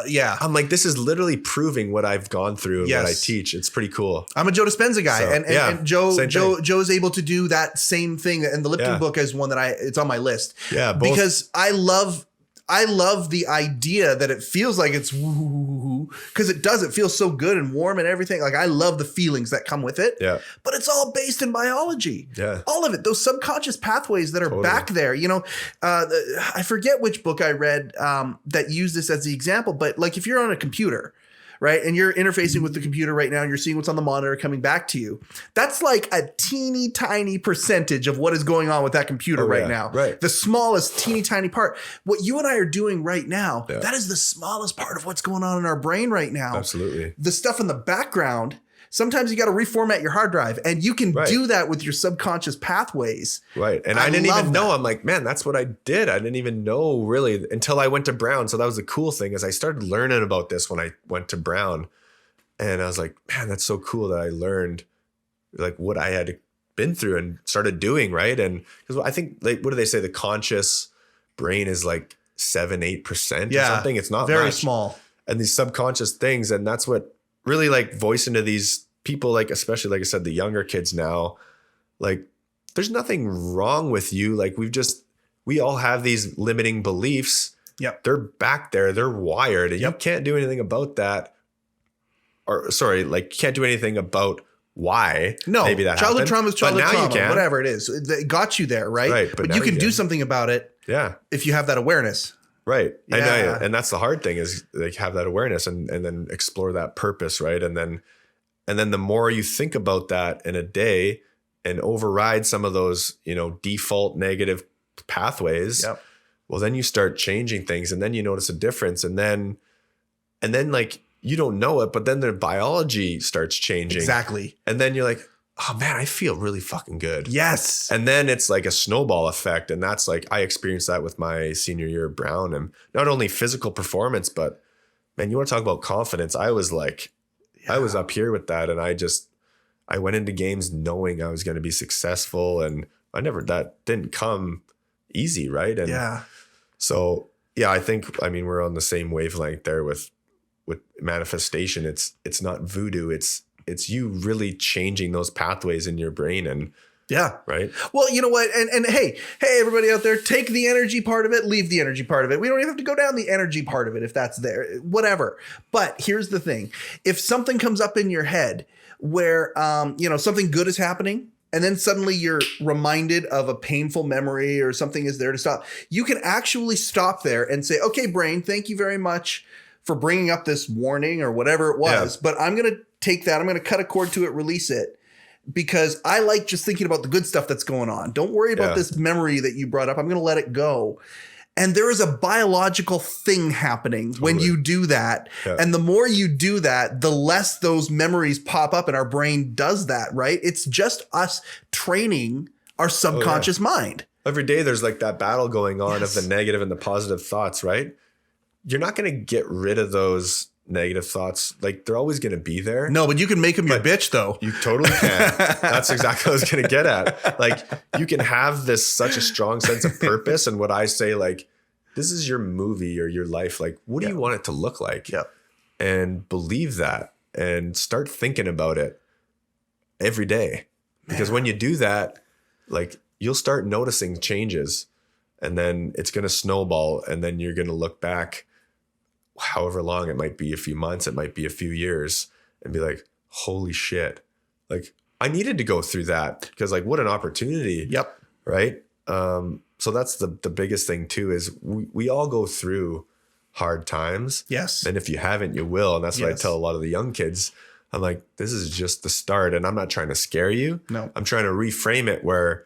Yeah. I'm like, this is literally proving what I've gone through and what I teach. It's pretty cool. I'm a Joe Dispenza guy, So, and Joe's able to do that same thing. And the Lipton book is one that it's on my list. Yeah, because I love the idea that it feels like it's woo, because it does. It feels so good and warm and everything. Like, I love the feelings that come with it. Yeah. But it's all based in biology. Yeah. All of it. Those subconscious pathways that are back there. You know, I forget which book I read that used this as the example, but like, if you're on a computer, right, and you're interfacing with the computer right now and you're seeing what's on the monitor coming back to you, that's like a teeny tiny percentage of what is going on with that computer right now. Right. The smallest teeny tiny part. What you and I are doing right now, that is the smallest part of what's going on in our brain right now. Absolutely. The stuff in the background, sometimes you got to reformat your hard drive, and you can do that with your subconscious pathways. Right. And I didn't even know. I'm like, man, that's what I did. I didn't even know really until I went to Brown. So that was the cool thing, is I started learning about this when I went to Brown, and I was like, man, that's so cool that I learned like what I had been through and started doing. Right. And because I think, like, what do they say? The conscious brain is like 7-8% or something. It's not very much. small. And these subconscious things. And that's what really, like, voice into these people, like, especially, like I said, the younger kids now, like, there's nothing wrong with you. Like, we all have these limiting beliefs. Yep. They're back there. They're wired. And you can't do anything about that. Or sorry, like, you can't do anything about why. No, maybe that childhood happened. trauma is childhood but now trauma, you can. whatever it is. It got you there, right? Right. But you can do something about it. Yeah. If you have that awareness. Right. Yeah. And that's the hard thing, is like, have that awareness and then explore that purpose. Right. And then the more you think about that in a day and override some of those, you know, default negative pathways, well, then you start changing things, and then you notice a difference. And then like, you don't know it, but then the biology starts changing. Exactly. And then you're like, oh man, I feel really fucking good. Yes. And then it's like a snowball effect. And that's like, I experienced that with my senior year at Brown, and not only physical performance, but man, you want to talk about confidence. I was like, I was up here with that. And I went into games knowing I was going to be successful, and that didn't come easy. Right. And so, I think, we're on the same wavelength there with manifestation. It's not voodoo. It's you really changing those pathways in your brain. And right. Well, you know what? And hey, everybody out there, take the energy part of it, leave the energy part of it. We don't even have to go down the energy part of it if that's there, whatever. But here's the thing. If something comes up in your head where, something good is happening, and then suddenly you're reminded of a painful memory or something is there to stop, you can actually stop there and say, okay, brain, thank you very much for bringing up this warning or whatever it was. But I'm going to take that. I'm going to cut a cord to it, release it, because I like just thinking about the good stuff that's going on. Don't worry about this memory that you brought up. I'm going to let it go. And there is a biological thing happening when you do that. Yeah. And the more you do that, the less those memories pop up, and our brain does that, right? It's just us training our subconscious mind. Every day there's like that battle going on of the negative and the positive thoughts, right? You're not going to get rid of those negative thoughts. Like, they're always going to be there. No, but you can make them your bitch, though. You totally can. That's exactly what I was going to get at. Like, you can have such a strong sense of purpose. And what I say, like, this is your movie or your life. Like, what do you want it to look like? Yeah. And believe that, and start thinking about it every day. Because when you do that, like, you'll start noticing changes, and then it's going to snowball. And then you're going to look back, however long it might be, a few months, it might be a few years, and be like, holy shit. Like, I needed to go through that, because, like, what an opportunity. Yep. Right. So that's the biggest thing too, is we all go through hard times. Yes. And if you haven't, you will. And that's what I tell a lot of the young kids. I'm like, this is just the start. And I'm not trying to scare you. No. I'm trying to reframe it where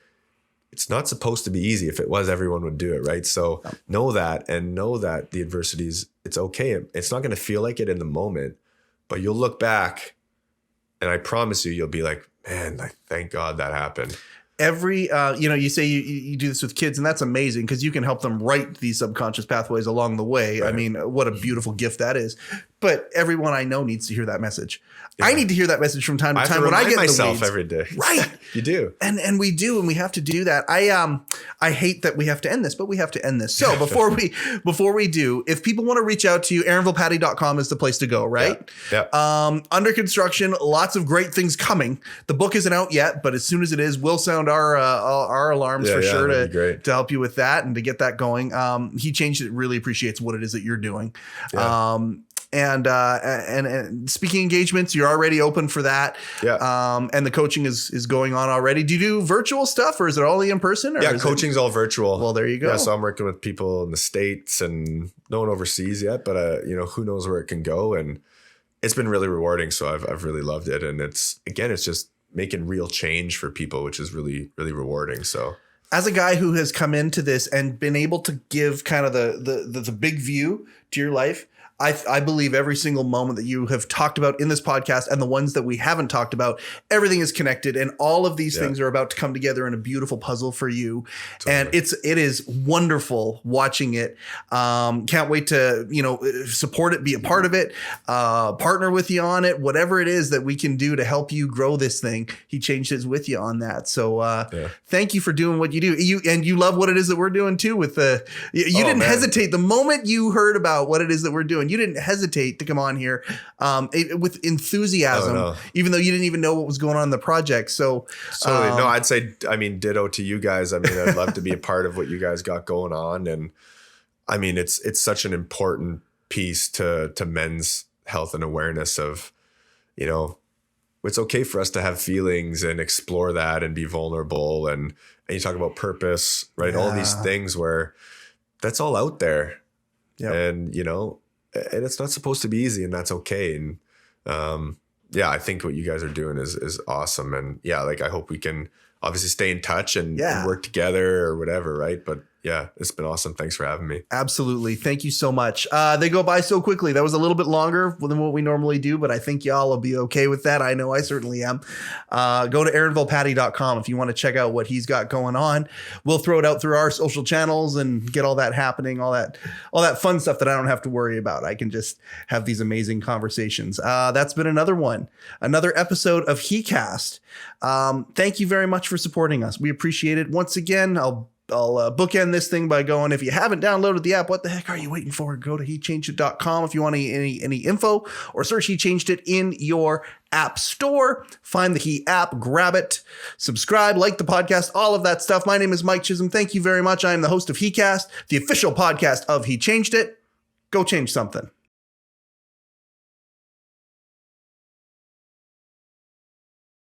it's not supposed to be easy. If it was, everyone would do it, right? So know that, and know that the adversities, it's okay. It's not going to feel like it in the moment, but you'll look back and I promise you'll be like, man, like, thank God that happened. Every, you say you do this with kids, and that's amazing because you can help them write these subconscious pathways along the way. Right. I mean, what a beautiful gift that is. But everyone I know needs to hear that message. Yeah. I need to hear that message from time to time when I get myself in the weeds. every day. Right. You do. And we do, and we have to do that. I hate that we have to end this, but we have to end this. So before we do, if people want to reach out to you, AaronVolpatti.com is the place to go, right? Yeah. Under construction, lots of great things coming. The book isn't out yet, but as soon as it is, we'll sound our alarms for sure to help you with that and to get that going. He Changed It really appreciates what it is that you're doing. Yeah. And speaking engagements, you're already open for that. Yeah. And the coaching is going on already. Do you do virtual stuff, or is it all in person? Or coaching's all virtual. Well, there you go. Yeah, so I'm working with people in the States and no one overseas yet, but who knows where it can go. And it's been really rewarding. So I've really loved it. And it's just making real change for people, which is really, really rewarding. So as a guy who has come into this and been able to give kind of the big view to your life, I believe every single moment that you have talked about in this podcast and the ones that we haven't talked about, everything is connected, and all of these things are about to come together in a beautiful puzzle for you. Totally. And it is wonderful watching it. Can't wait to, support it, be a part of it, partner with you on it, whatever it is that we can do to help you grow this thing. He Changed It with you on that. So thank you for doing what you do. You love what it is that we're doing too with you didn't hesitate the moment you heard about what it is that we're doing. You didn't hesitate to come on here with enthusiasm, even though you didn't even know what was going on in the project. So totally. No, I'd say, ditto to you guys. I mean, I'd love to be a part of what you guys got going on. And I mean, it's such an important piece to men's health and awareness of, it's okay for us to have feelings and explore that and be vulnerable. And you talk about purpose, right? Yeah. All these things where that's all out there. Yep. And, and it's not supposed to be easy, and that's okay. And I think what you guys are doing is awesome. And I hope we can obviously stay in touch and work together or whatever, right? But it's been awesome. Thanks for having me. Absolutely. Thank you so much. They go by so quickly. That was a little bit longer than what we normally do, but I think y'all will be okay with that. I know I certainly am. Go to AaronVolpatti.com if you want to check out what he's got going on. We'll throw it out through our social channels and get all that happening, all that fun stuff that I don't have to worry about. I can just have these amazing conversations. That's been another episode of HeCast. Thank you very much for supporting us. We appreciate it. Once again, I'll bookend this thing by going, if you haven't downloaded the app, what the heck are you waiting for? Go to HeChangedIt.com if you want any info, or search He Changed It in your app store. Find the He app, grab it, subscribe, like the podcast, all of that stuff. My name is Mike Chisholm. Thank you very much. I am the host of HeCast, the official podcast of He Changed It. Go change something.